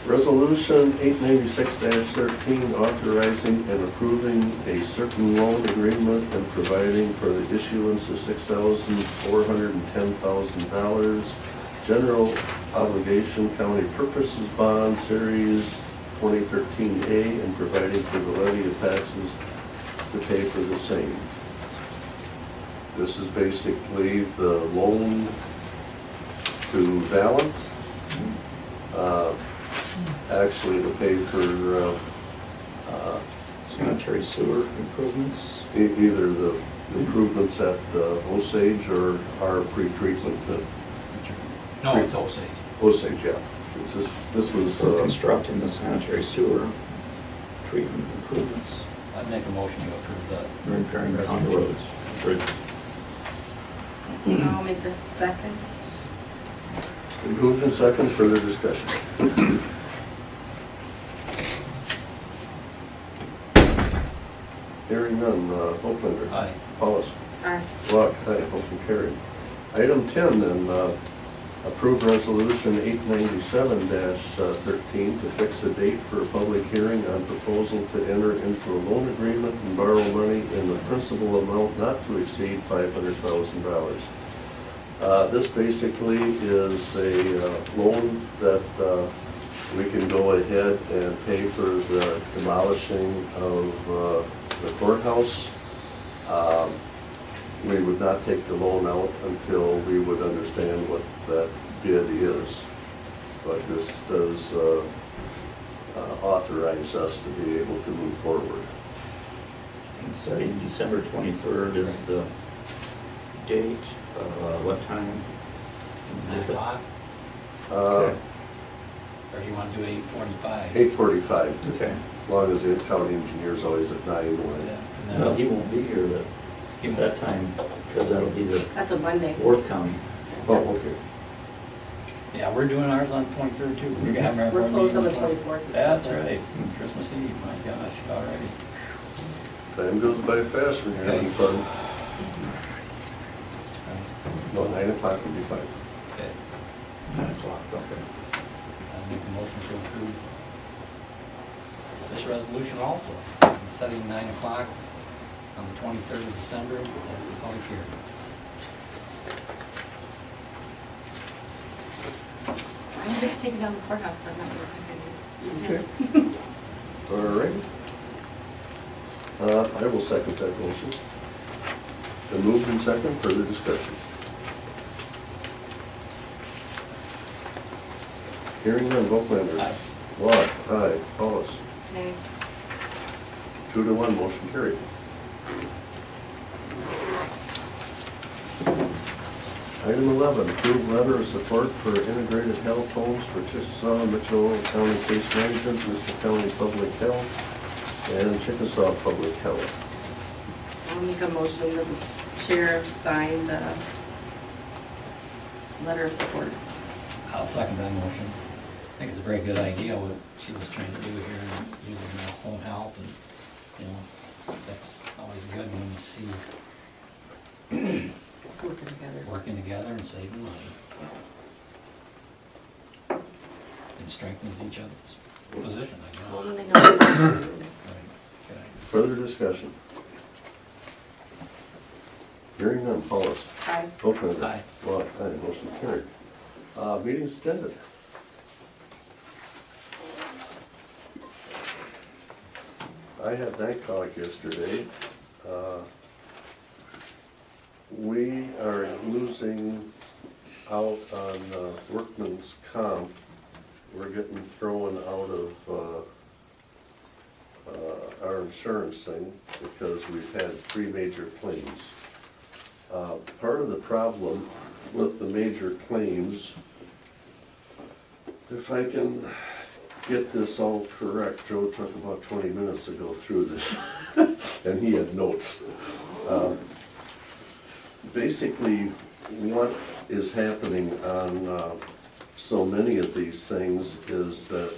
Resolution 896-13, authorizing and approving a certain loan agreement and providing for the issuance of $6,410,000 general obligation county purposes bond series 2013A and providing for the levy of taxes to pay for the same. This is basically the loan to Valent, actually to pay for Sanitary sewer improvements. either the improvements at Osage or our pre-treatment at No, it's Osage. Osage, yeah. This was, For constructing the sanitary sewer treatment improvements. I'd make a motion to approve that. Repairing county roads. Bridges. I'll make this second. been moved in second, further discussion. Hearing none, Oaklander. Aye. Paulus. Aye. Watt, aye, motion carried. Item 10 then, approve resolution 897-13 to fix a date for a public hearing on proposal to enter into a loan agreement and borrow money in the principal amount not to exceed $500,000. This basically is a loan that we can go ahead and pay for the demolishing of the courthouse. We would not take the loan out until we would understand what that bid is. But this does authorize us to be able to move forward. And setting December 23rd is the date, what time? 9 o'clock, Uh, or do you want to do 8:45? 8:45, Okay. as long as the county engineer's always at 9 when. Yeah, and No, then he won't be here he at won't- that time, because that'll be the That's a Monday. Worth County. Oh, That's- okay. Yeah, we're doing ours on the 23rd too. We're having our We're board closed on the meeting 24th. That's right, Christmas Eve, my gosh, already. Time goes by fast when you're having fun. No, 9 o'clock would be fine. Okay, 9 o'clock, okay. I'll make a motion to approve this resolution also, setting 9 o'clock on the 23rd of December as the public hearing. I'm gonna take it down the courthouse, so I'm not gonna second it. Okay. All right. I will second that motion. The moved and second, further discussion. Hearing none, vote Flanders. Aye. Watt, aye, Paulus. Okay. 2-1, motion carried. Item 11, approve letter of support for integrated health homes for Chickasaw, Mitchell County Case Management, Mitchell County Public Health, and Chickasaw Public Health. I'll make a motion that the chair sign the letter of support. I'll second that motion. I think it's a very good idea what she was trying to do here and using the home health and, you know, that's always good when you see Working together. working together and saving money. And strengthens each other's position, I Well, guess. then they know what to do. Right, okay. Further discussion. Hearing none, Paulus. Aye. Oakland. Aye. Watt, aye, motion carried. Meeting's attended. I had NICOG yesterday. We are losing out on workman's comp. We're getting thrown out of our insurance thing because we've had 3 major claims. Part of the problem with the major claims, if I can get this all correct, Joe took about 20 minutes to go through this, and he had notes. Basically, what is happening on so many of these things is that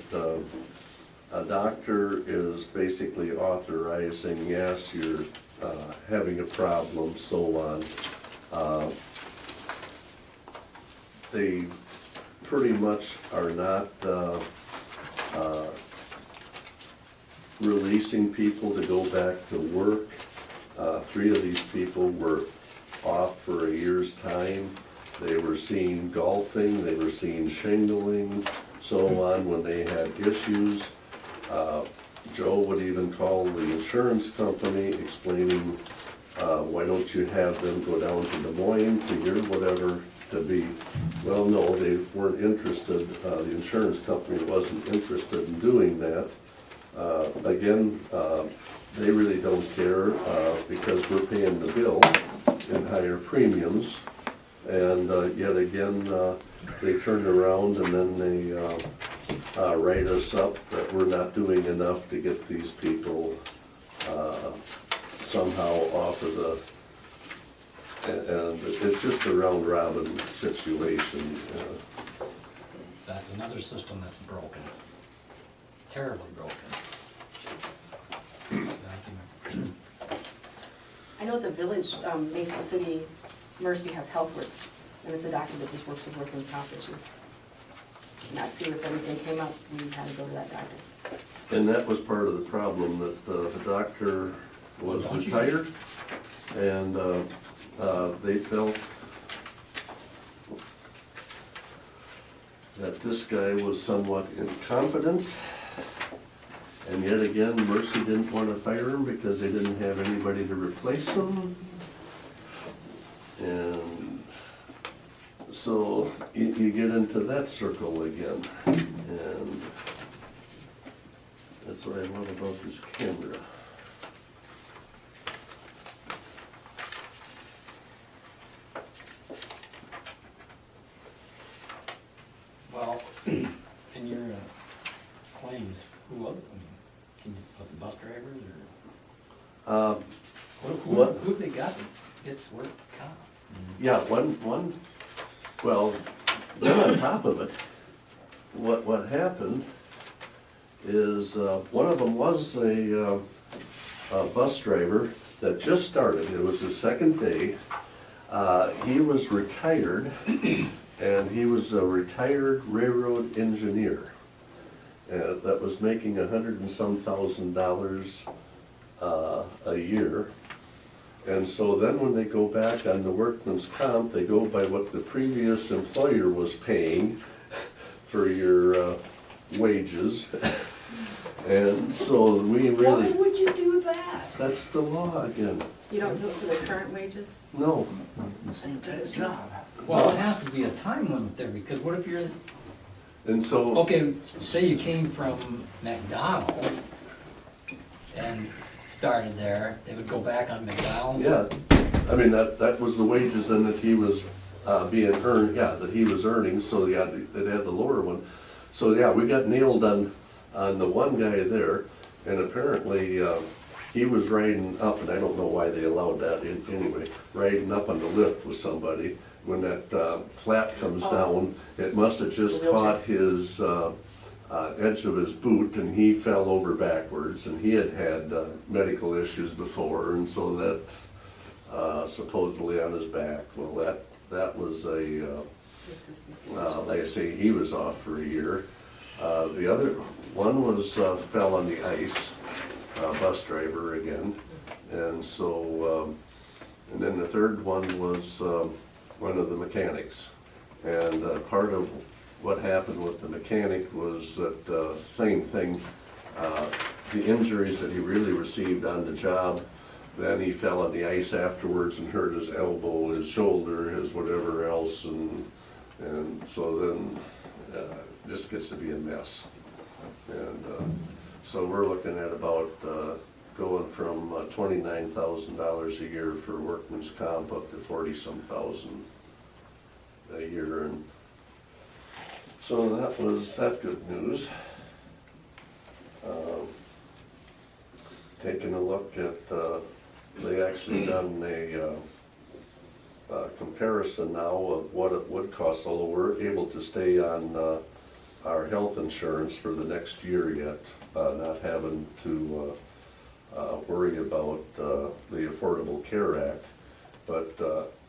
a doctor is basically authorizing, yes, you're having a problem, so on. They pretty much are not releasing people to go back to work. 3 of these people were off for a year's time. They were seen golfing, they were seen shingling, so on when they had issues. Joe would even call the insurance company explaining, why don't you have them go down to Des Moines to your whatever to be. Well, no, they weren't interested. The insurance company wasn't interested in doing that. Again, they really don't care because we're paying the bill in higher premiums. And yet again, they turn around and then they write us up that we're not doing enough to get these people somehow off of the, and it's just a round robin situation. That's another system that's broken, terribly broken. I know at the village, Mason City, Mercy has HealthWorks, and it's a doctor that just works with workers' comp issues. And that's who, if anything came up, we had to go to that doctor. And that was part of the problem, that the doctor was retired, and they felt that this guy was somewhat incompetent. And yet again, Mercy didn't want to fire him because they didn't have anybody to replace him. And so you get into that circle again. And That's what I love about this camera. Well, in your claims, who other, was it bus drivers or? What? Who they got that gets work comp? Yeah, one, well, then on top of it, what happened is, one of them was a bus driver that just started, it was his second day. He was retired, and he was a retired railroad engineer. That was making $100 and some thousand a year. And so then when they go back on the workman's comp, they go by what the previous employer was paying for your wages. And so we really, Why would you do that? that's the law again. You don't do it for the current wages? No, Does it job? Well, it has to be a time limit there, because what if you're, and so, okay, say you came from McDonald's and started there, they would go back on McDonald's? yeah, I mean, that was the wages then that he was being earned, yeah, that he was earning, so yeah, they'd had the lower one. So yeah, we got nailed on the one guy there, and apparently he was riding up, and I don't know why they allowed that anyway, riding up on the lift with somebody. When that flap comes down, it must have just caught his edge of his boot, and he fell over backwards, and he had medical issues before, and so that supposedly on his back. Well, that was a, like I say, he was off for a year. The other one was fell on the ice, bus driver again, and so, and then the third one was one of the mechanics. And part of what happened with the mechanic was that same thing, the injuries that he really received on the job, then he fell on the ice afterwards and hurt his elbow, his shoulder, his whatever else, and so then it just gets to be a mess. And so we're looking at about going from $29,000 a year for workman's comp up to 40-some thousand a year, and so that was that good news. Taking a look at, they actually done a comparison now of what it would cost, although we're able to stay on our health insurance for the next year yet, not having to worry about the Affordable Care Act. But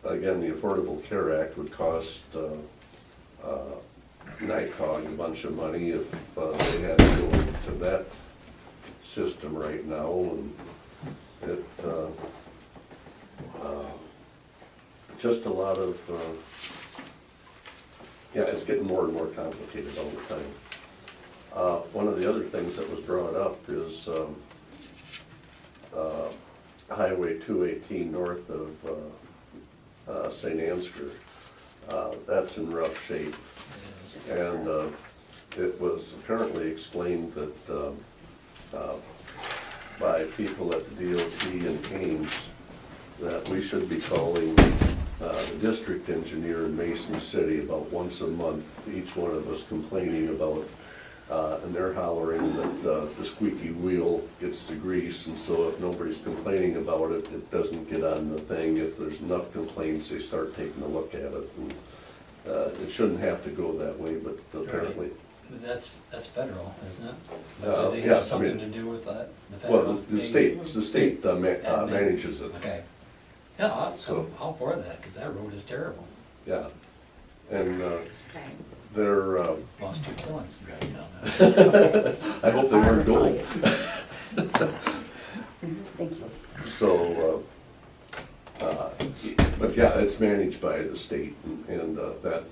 again, the Affordable Care Act would cost NICOG a bunch of money if they had to go to that system right now, and it just a lot of yeah, it's getting more and more complicated all the time. One of the other things that was brought up is Highway 218 north of St. Ansgar. That's in rough shape, and it was apparently explained that by people at the DOT and Ames that we should be calling the district engineer in Mason City about once a month, each one of us complaining about, and they're hollering that the squeaky wheel gets the grease, and so if nobody's complaining about it, it doesn't get on the thing. If there's enough complaints, they start taking a look at it, and it shouldn't have to go that way, but apparently. That's federal, isn't it? Yeah, They I have something mean, to do with that? Well, the state manages it. Okay. Yeah, So- I'm all for that, because that road is terrible. Yeah, and Okay. they're, Lost 2 killings driving down that. I hope they weren't gold. Thank you. So, but yeah, it's managed by the state, and that,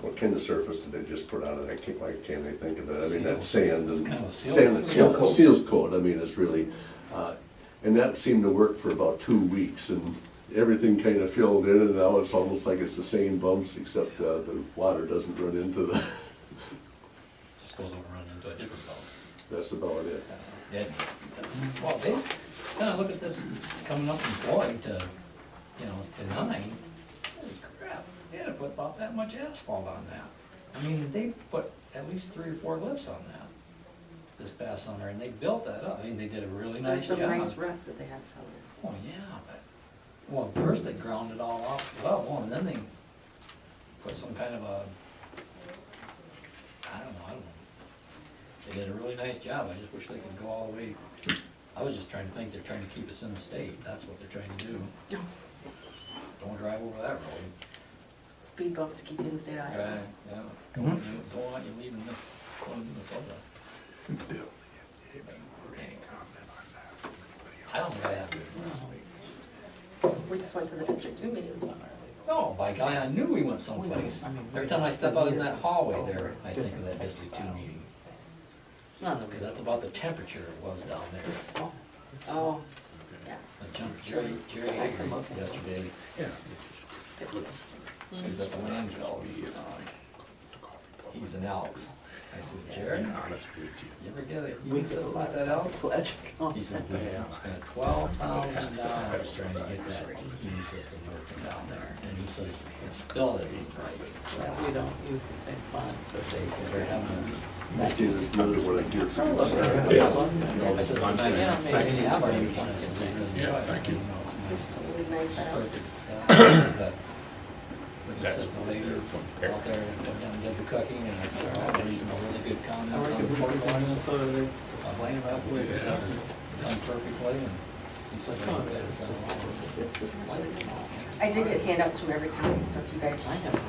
what kind of surface did they just put on it? Why can't I think of it? I mean, that sand It's and. kind of a seal. Sand, Seal yeah, coat. seals coat, I mean, it's really, and that seemed to work for about 2 weeks, and everything kind of filled in, and now it's almost like it's the same bumps, except the water doesn't run into the, Just goes over and to a different belt. That's about it. Yeah, well, they, kind of look at this coming up from Floyd to, you know, to 9. Holy crap, they had to put about that much asphalt on that. I mean, they put at least 3 or 4 lifts on that this past summer, and they built that up. I mean, they did a really There's nice some job. nice ruts that they had filled in. Oh, yeah, but, well, first they ground it all off level, and then they put some kind of a, I don't know. They did a really nice job, I just wish they could go all the way. I was just trying to think, they're trying to keep us in the state, that's what they're trying to do. No. Don't drive over that road. Speed bumps to keep you in the state of Iowa. Right, yeah, don't want you leaving the, going to Minnesota. I don't think I have to last week. We just went to the District 2 meeting. No, by golly, I knew we went someplace. Every time I step out in that hallway there, I think of that District 2 meeting. Because that's about the temperature it was down there. Oh, yeah. I jumped Jerry Hager yesterday. He's at the landfill. He's an Elks. I said, Jerry, you ever get it? You said about that Elks? He said, yeah, I spent $12,000 trying to get that heating system working down there. And he says, it still isn't right. We don't use the same funds. They said they're having You see, there's another one I hear. I said, it's nice to have our new plants. Yeah, thank you. It's really nice setup. Perfect. He says the ladies out there did the cooking, and I said, oh, there's some really good I comments work on in the Portland, portfolio. Minnesota, they complain about the way It was done perfectly, and he said, That's not "Oh, bad. that sounds wonderful." It's just plain. I did get handouts from every county, so if you guys I have my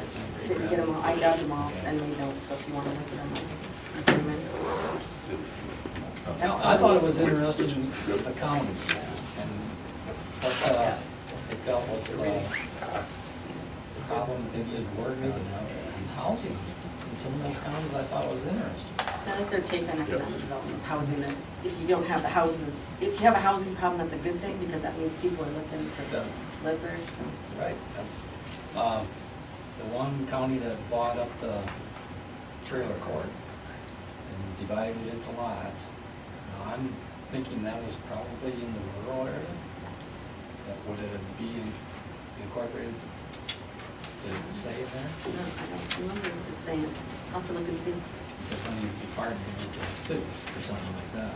didn't get them all, I got them all, send me notes, so if you want to look at them, I can them in. No, I thought it was interesting, the counties, and what they felt was the problems they did work on housing in some of those counties. I thought was interesting. I like their take on economic development with housing, that if you don't have the houses, if you have a housing problem, that's a good thing, because that means people are looking to live there, so. Right, that's, the one county that bought up the trailer court and divided it into lots. Now, I'm thinking that was probably in the rural area. That would it be incorporated, did it say in there? No, I don't remember if it's saying, I'll have to look and see. Because then you'd be partnering with the cities or something like that.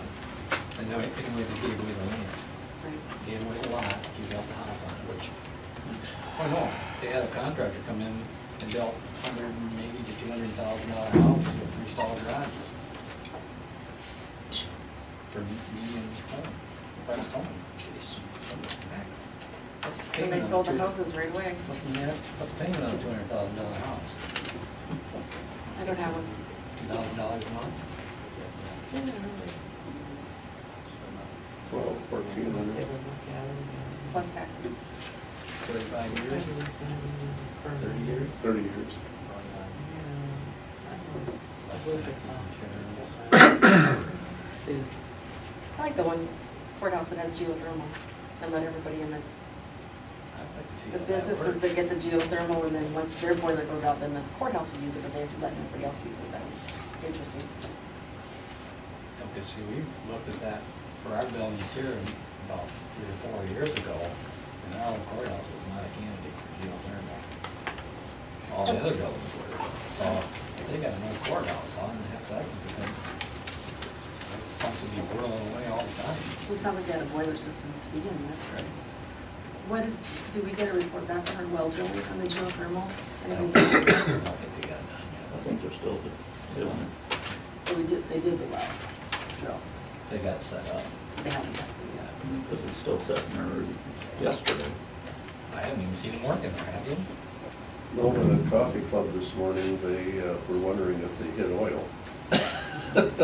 And now, anyway, they gave away the land. Right. Gave away the lot, you built the house on it, which, oh no, they had a contractor come in and built $180,000 to $200,000 houses with 3 stall garages. For median home, priced home. Jeez. What's the When payment they on sold the two- houses right away. What's the payment on a $200,000 house? I don't have them. $2,000 a month? 12, 1400. Plus taxes. 35 years? 30 years? 30 years. Plus taxes, insurance. I like the one courthouse that has geothermal, and let everybody in the, I'd like to see the how that businesses works. that get the geothermal, and then once their boiler goes out, then the courthouse would use it, but they have to let everybody else use it. That's interesting. Because see, we looked at that for our buildings here about 3 or 4 years ago, and our old courthouse was not a candidate for geothermal. All the other buildings were. So if they got an old courthouse, how in the heck's that gonna become? Pumps would be whirling away all the time. It sounds like they had a boiler system to begin with. Right. What, did we get a report back on our well drilling on the geothermal? And I it don't was, think they got it done I yet. think they're still doing it. they did the well drill. They got it set up. They haven't tested it yet. Because it's still sitting there yesterday. I haven't even seen them working there, have you? No, at the coffee club this morning, they were wondering if they hit oil. Get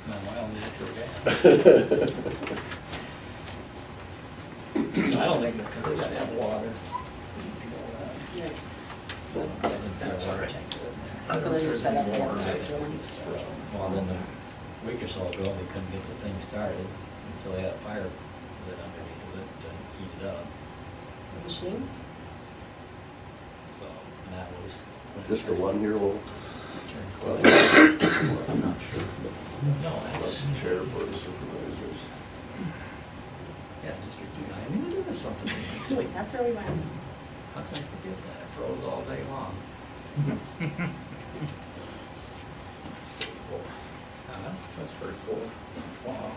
my wild natural gas. I don't think, because they gotta have water. Yeah. That's all right. So they just set up the outside drilling. Well, then a week or so ago, they couldn't get the thing started, and so they had a fire lit underneath of it to heat it up. The machine? So, and that was Just the 1 year old? I'm not sure, but No, that's, Chair Board of Supervisors. yeah, District 2. I knew there was something in there too. Wait, that's where we went. How can I forget that? It froze all day long. that's very cool. Wow.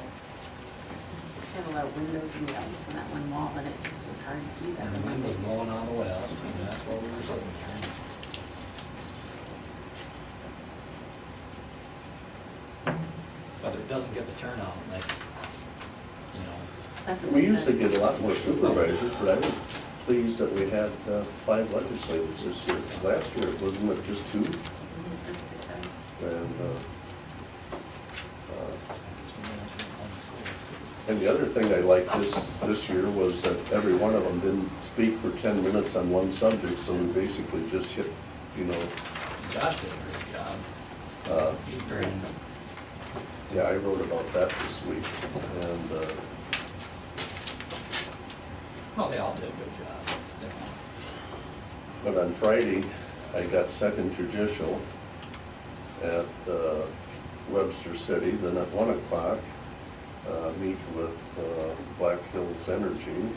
We have a lot of windows in the office on that one wall, and it just was hard to keep that. And the wind was blowing on the west, and that's where we were sitting here. Whether it doesn't get the turnout, like, you know, That's what We we used to said. get a lot more supervisors, but I was pleased that we had 5 legislators this year. Last year, wasn't it just 2? Mhm, that's a good sign. And, it's been going through home schools too. and the other thing I liked this year was that every one of them didn't speak for 10 minutes on one subject, so we basically just hit, you know, Josh did a great job. He's very, yeah, I wrote about that this week. And well, they all did a good job. but on Friday, I got second judicial at Webster City. Then at 1 o'clock, meet with Black Hills Energy.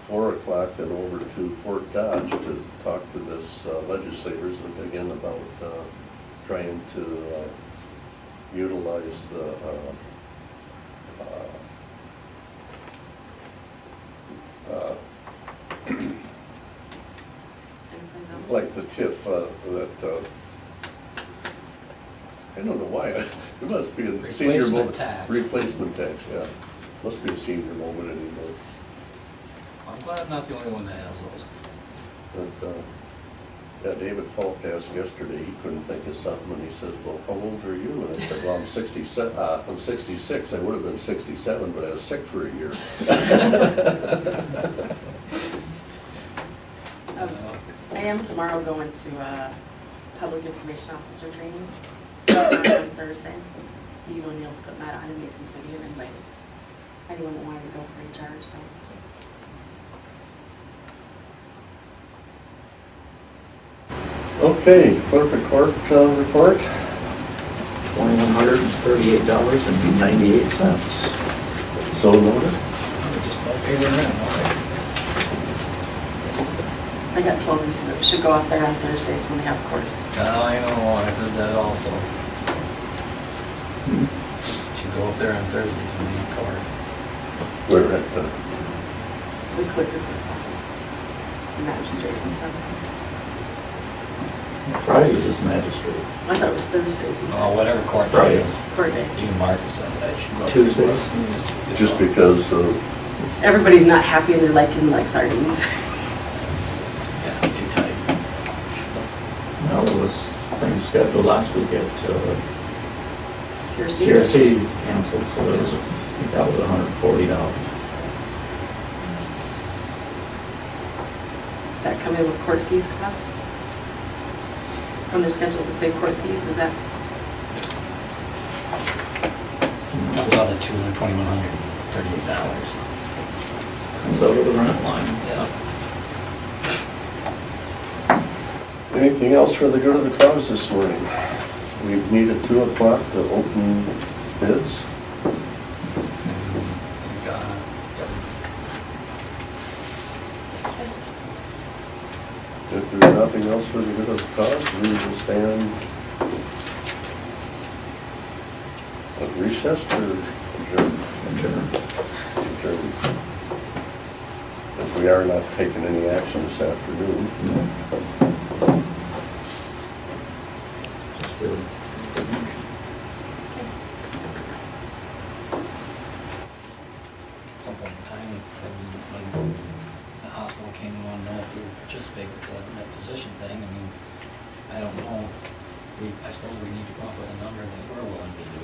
4 o'clock, then over to Fort Dodge to talk to this legislators again about trying to utilize the Enterprise zone. like the TIF that, I don't know why, it must be a senior Replacement moment. tax. Replacement tax, yeah. Must be a senior moment anymore. I'm glad I'm not the only one that has those. But, yeah, David Falk asked yesterday, he couldn't think of something, and he says, well, how old are you? And I said, well, I'm 67, I'm 66, I would have been 67, but I was sick for a year. I am tomorrow going to public information officer training on Thursday. Steve O'Neill's putting that on in Mason City and invited anyone that wanted to go free of charge, so. Okay, clerk of court report. $2,138.98. So noted. Just no pay their rent, all right. I got told we should go out there on Thursdays when they have court. I know, I heard that also. Should go up there on Thursdays when they court. We're at, The clerk of court's office, the magistrate and stuff. Fridays is magistrate. I thought it was Thursdays, he Oh, said. whatever court day Fridays. is. Court day. Even Marcus said that I should go. Tuesdays? just because Everybody's not happy and they're liking like sardines. Yeah, it's too tight. No, there was things scheduled last week at Seriously? CRC canceled, so it was, I think that was $140. Does that come in with court fees cost? When they're scheduled to pay court fees, is that? Comes out at $2,138. Comes out of the rent line. Yeah. anything else for the good of the cause this morning? We meet at 2 o'clock to open bids. If there's nothing else for the good of the cause, we will stand recessed or adjourned? Adjourned. As we are not taking any action this afternoon. Just do Some point in time, when the hospital came and wanted to know if we would participate with that physician thing, I mean, I don't know. I suppose we need to come up with a number that we're willing to do.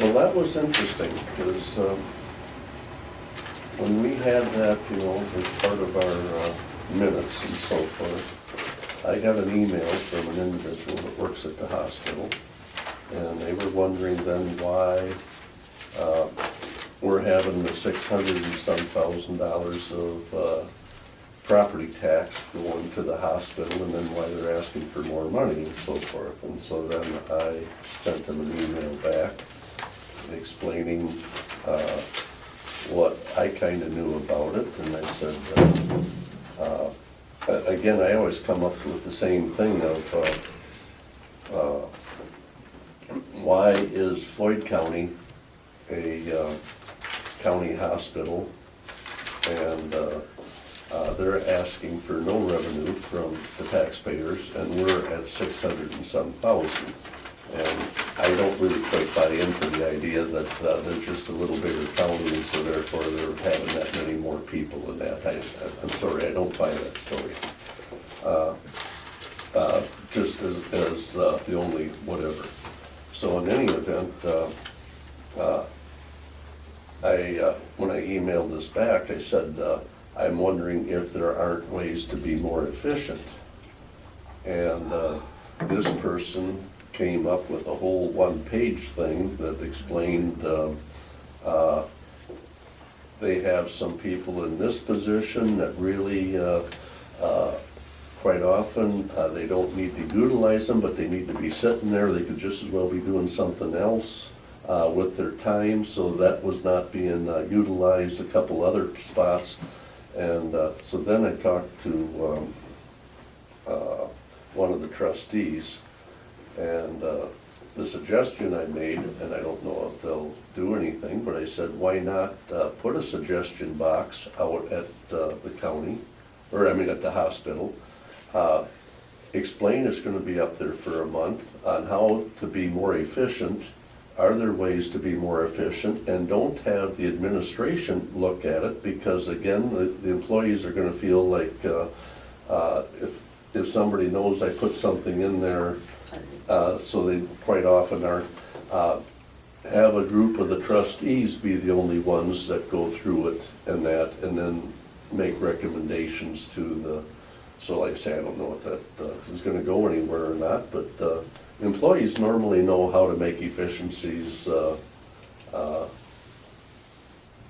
Well, that was interesting, because when we had that, you know, as part of our minutes and so forth, I got an email from an individual that works at the hospital, and they were wondering then why we're having the $600 and some thousand of property tax going to the hospital, and then why they're asking for more money and so forth. And so then I sent them an email back explaining what I kind of knew about it, and I said, again, I always come up with the same thing of why is Floyd County a county hospital, and they're asking for no revenue from the taxpayers, and we're at 600 and some thousand. And I don't really quite buy into the idea that they're just a little bigger county, and so therefore they're having that many more people than that. I'm sorry, I don't buy that story. Just as the only whatever. So in any event, when I emailed this back, I said, I'm wondering if there aren't ways to be more efficient. And this person came up with a whole one-page thing that explained they have some people in this position that really, quite often, they don't need to utilize them, but they need to be sitting there. They could just as well be doing something else with their time, so that was not being utilized. A couple other spots. And so then I talked to one of the trustees, and the suggestion I made, and I don't know if they'll do anything, but I said, why not put a suggestion box out at the county, or I mean at the hospital, explain it's going to be up there for a month on how to be more efficient. Are there ways to be more efficient? And don't have the administration look at it, because again, the employees are going to feel like if somebody knows I put something in there, so they quite often aren't, have a group of the trustees be the only ones that go through it and that, and then make recommendations to the, so like I say, I don't know if that is going to go anywhere or not, but employees normally know how to make efficiencies,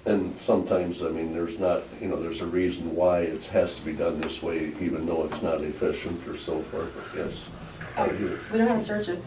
and sometimes, I mean, there's not, there's a reason why it has to be done this way, even though it's not efficient or so forth. Yes. We don't have a surgeon.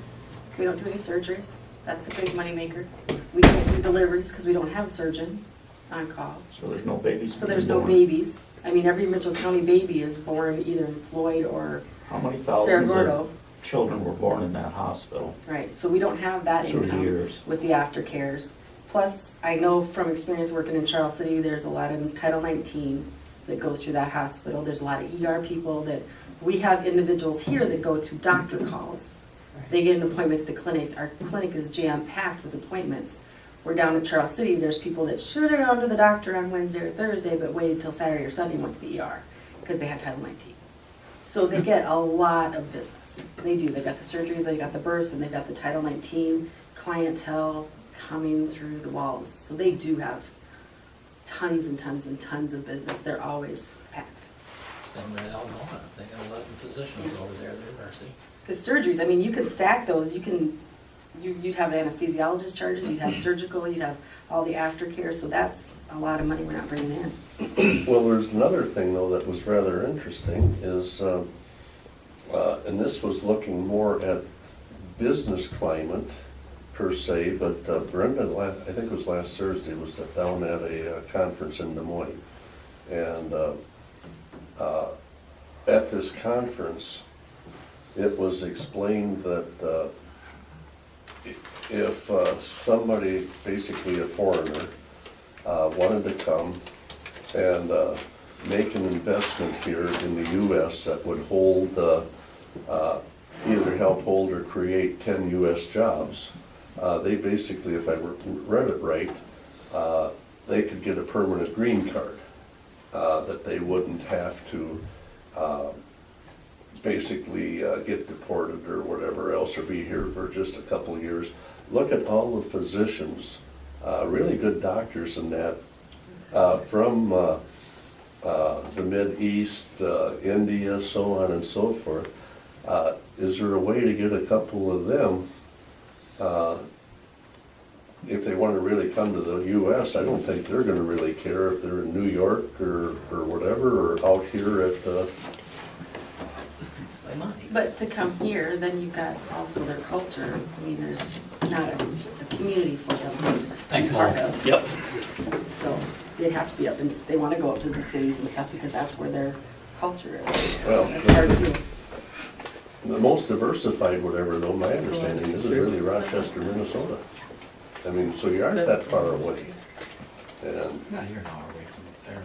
We don't do any surgeries. That's a big moneymaker. We can't do deliveries because we don't have a surgeon on call. So there's no babies. So there's no babies. I mean, every Mitchell County baby is born either in Floyd or How many Cerro thousands Gordo. of children were born in that hospital Right, so we don't have that through the income years? with the aftercares. Plus, I know from experience working in Charles City, there's a lot of Title 19 that goes through that hospital. There's a lot of ER people that, we have individuals here that go to doctor calls. They get an appointment at the clinic. Our clinic is jam-packed with appointments. We're down at Charles City, there's people that should have gone to the doctor on Wednesday or Thursday, but waited till Saturday or Sunday and went to the ER because they had Title 19. So they get a lot of business. They do. They've got the surgeries, they've got the births, and they've got the Title 19 clientele coming through the walls. So they do have tons and tons and tons of business. They're always packed. Same with Algona, they got 11 physicians over there, they're nursing. The surgeries, I mean, you could stack those. You'd have anesthesiologist charges, you'd have surgical, you'd have all the aftercare. So that's a lot of money we're not bringing in. Well, there's another thing though that was rather interesting is, and this was looking more at business climate per se, but Brenda, I think it was last Thursday, was down at a conference in Des Moines. And at this conference, it was explained that if somebody, basically a foreigner, wanted to come and make an investment here in the U.S. that would hold, either help hold or create 10 U.S. jobs, they basically, if I read it right, they could get a permanent green card, that they wouldn't have to basically get deported or whatever else, or be here for just a couple of years. Look at all the physicians, really good doctors in that, from the Mid-East, India, so on and so forth. Is there a way to get a couple of them if they wanna really come to the US, I don't think they're gonna really care if they're in New York or whatever, or out here at, They might. But to come here, then you've got also their culture. I mean, there's not a community for them to Thanks, be part Mom. of. Yep. So they'd have to be up and they want to go up to the cities and stuff because that's where their culture is. Well, It's hard to. the most diversified whatever though, my understanding is really Rochester, Minnesota. I mean, so you aren't that far away. And, No, you're an hour away from there,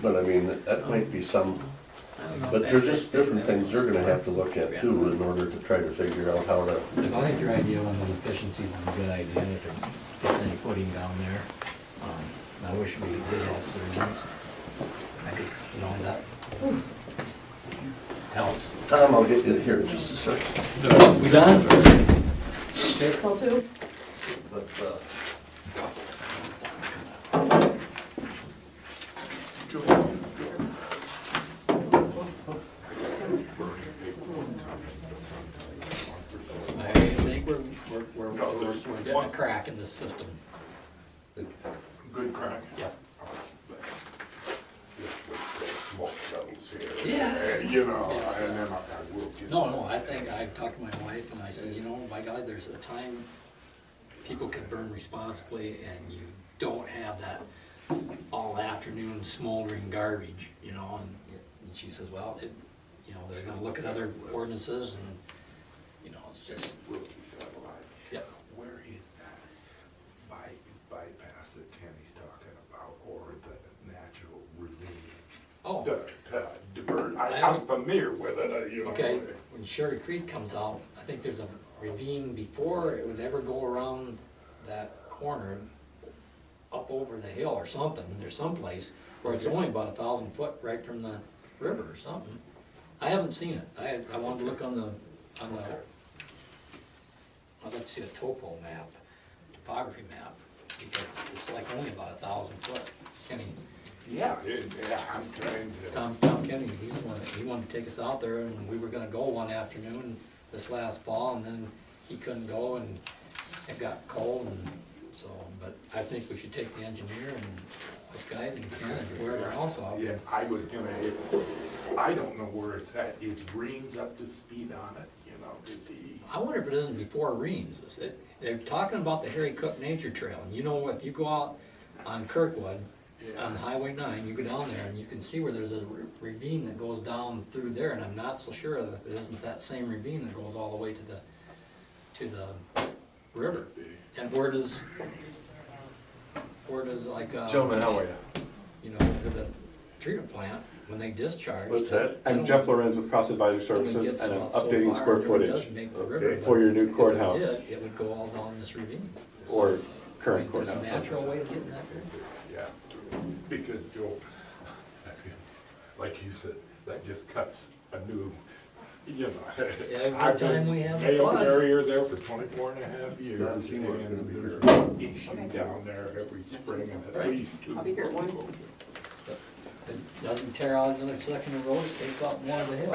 but I mean, that might be some, I don't know but if there's that just fits different in. things they're gonna have to look at too in order to try to figure out how to, but I think your idea on the efficiencies is a good idea, if there's any footing down there. I wish we did have surgeons. I just, you know, that helps. Tom, I'll get you here in just a second. We done? That's all too. But, I think we're getting a crack in this system. Good crack. Yep. Smoke shovels here. Yeah. You know, and then I will get. No, I think, I talked to my wife and I said, you know, my God, there's a time people can burn responsibly and you don't have that all afternoon smoldering garbage, you know, and she says, well, you know, they're gonna look at other ordinances and, you know, it's just, We'll keep that alive. yep. Where is that bypass that Kenny's talking about, or the natural ravine? Oh, To divert, I I'm don't- familiar with it, you know. okay, when Sherry Creek comes out, I think there's a ravine before it would ever go around that corner up over the hill or something, there's someplace where it's only about 1,000 foot right from the river or something. I haven't seen it, I wanted to look on the, I'd like to see a topo map, topography map, because it's like only about 1,000 foot. Kenny, Yeah, I'm trying to. Tom Kenny, he wanted to take us out there, and we were gonna go one afternoon this last fall, and then he couldn't go, and it got cold, and so, but I think we should take the engineer and us guys and Ken and whoever else out Yeah, there. I was gonna, I don't know where it's at, is Reams up to speed on it, you know, is he? I wonder if it isn't before Reams. They're talking about the Harry Cook Nature Trail, and you know, if you go out on Kirkwood, on Highway 9, you go down there and you can see where there's a ravine that goes down through there, and I'm not so sure if it isn't that same ravine that goes all the way to the river. And where does like, Gentlemen, how are you? you know, for the treatment plant, when they discharge. What's that? I'm Jeff Lorenz with Cross Advisor Services, and I'm updating square footage for your new courthouse It would go all down this ravine. or I current mean, there's courthouse. a natural way of getting that there. Yeah, because Joe, that's good, like you said, that just cuts a new, you know. Every I've been time we have a mail flood. carrier there for 24 and a half years, Not seeing what's gonna be and here. there's an issue down there every spring, and at Right. least two. I'll be here at 1. people. It doesn't tear out another section of road, it takes out more of the hill.